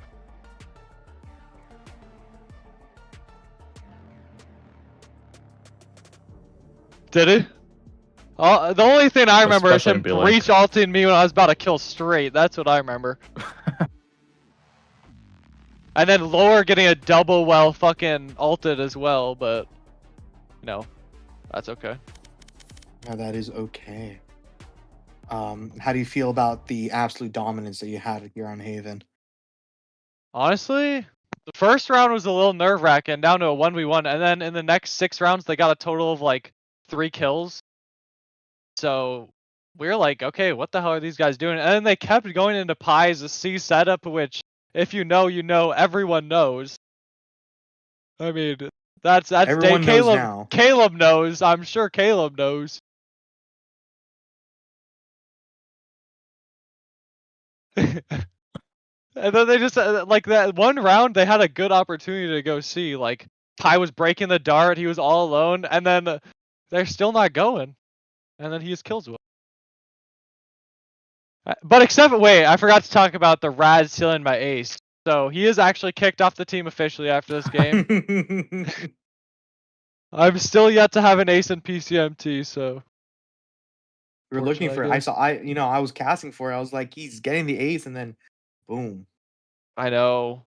Did it? The only thing I remember is him breach ulting me when I was about to kill straight. That's what I remember. And then Lower getting a double while fucking ulted as well, but no, that's okay. Now that is okay. How do you feel about the absolute dominance that you had here on Haven? Honestly, the first round was a little nerve-wracking, down to a 1v1, and then in the next 6 rounds they got a total of like 3 kills. So we were like, okay, what the hell are these guys doing? And then they kept going into Pies, a C setup, which if you know, you know, everyone knows. I mean, that's Everyone knows Caleb. now. Caleb knows. I'm sure Caleb knows. And then they just like that one round they had a good opportunity to go see. Like Pi was breaking the dart, he was all alone, and then they're still not going. And then he just kills Will. But except wait, I forgot to talk about the Rad stealing my ace. So he is actually kicked off the team officially after this game. I'm still yet to have an ace in PCMT, so. We were looking for it. I was casting for it. I was like, he's getting the ace, and then boom. I know.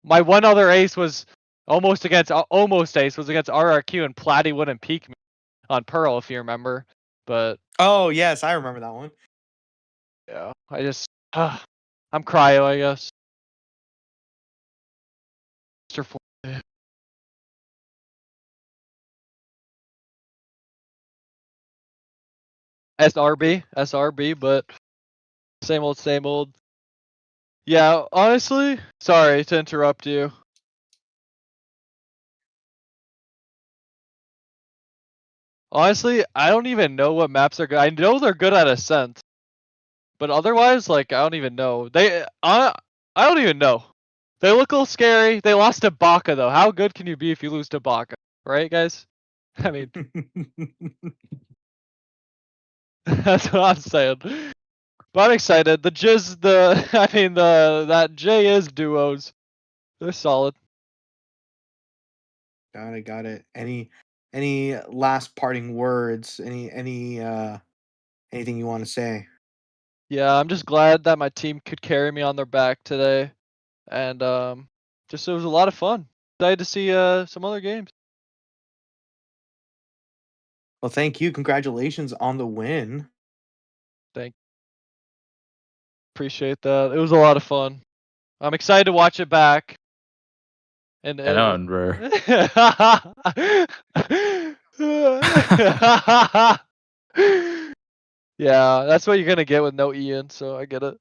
My one other ace was almost against RRQ, and Platty wouldn't peek me on Pearl, if you remember. But Oh yes, I remember that one. yeah, I just I'm cryo, I guess. Mr. Forte. SRB, but same old, same old. Yeah, honestly, sorry to interrupt you. Honestly, I don't even know what maps are good. I know they're good at Ascent, but otherwise, like, I don't even know. I don't even know. They look a little scary. They lost to Baka though. How good can you be if you lose to Baka, right, guys? I mean, that's what I'm saying. But I'm excited. That J is duos. They're solid. Got it. Any last parting words? Anything you want to say? Yeah, I'm just glad that my team could carry me on their back today, and just it was a lot of fun. Excited to see some other games. Well, thank you. Congratulations on the win. Appreciate that. It was a lot of fun. I'm excited to watch it back. And I know, and we're yeah, that's what you're gonna get with no Ian, so I get it.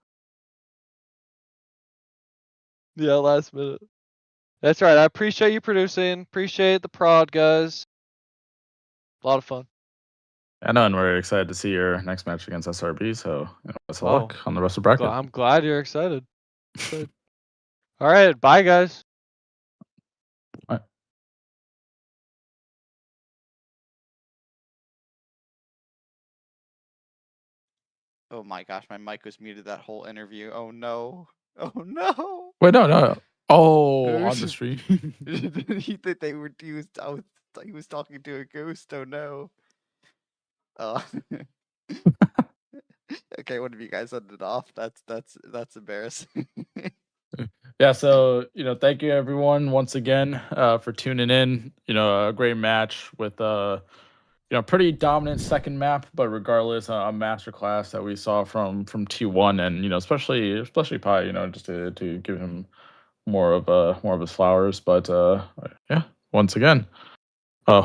Yeah, last minute. That's right. I appreciate you producing. Appreciate the prod, guys. A lot of fun. I know, and we're excited to see your next match against SRB. So best of luck on the rest of the bracket. I'm glad you're excited. All right, bye, guys. Oh my gosh, my mic was muted that whole interview. Oh no. Oh no. Wait, no. Oh, on the stream. He thought they were he was talking to a ghost. Oh no. Oh. Okay, one of you guys ended off. That's embarrassing. Yeah, so thank you everyone once again for tuning in. A great match with pretty dominant second map, but regardless, a masterclass that we saw from T1, and especially Pi, just to give him more of his flowers. But yeah, once again, hope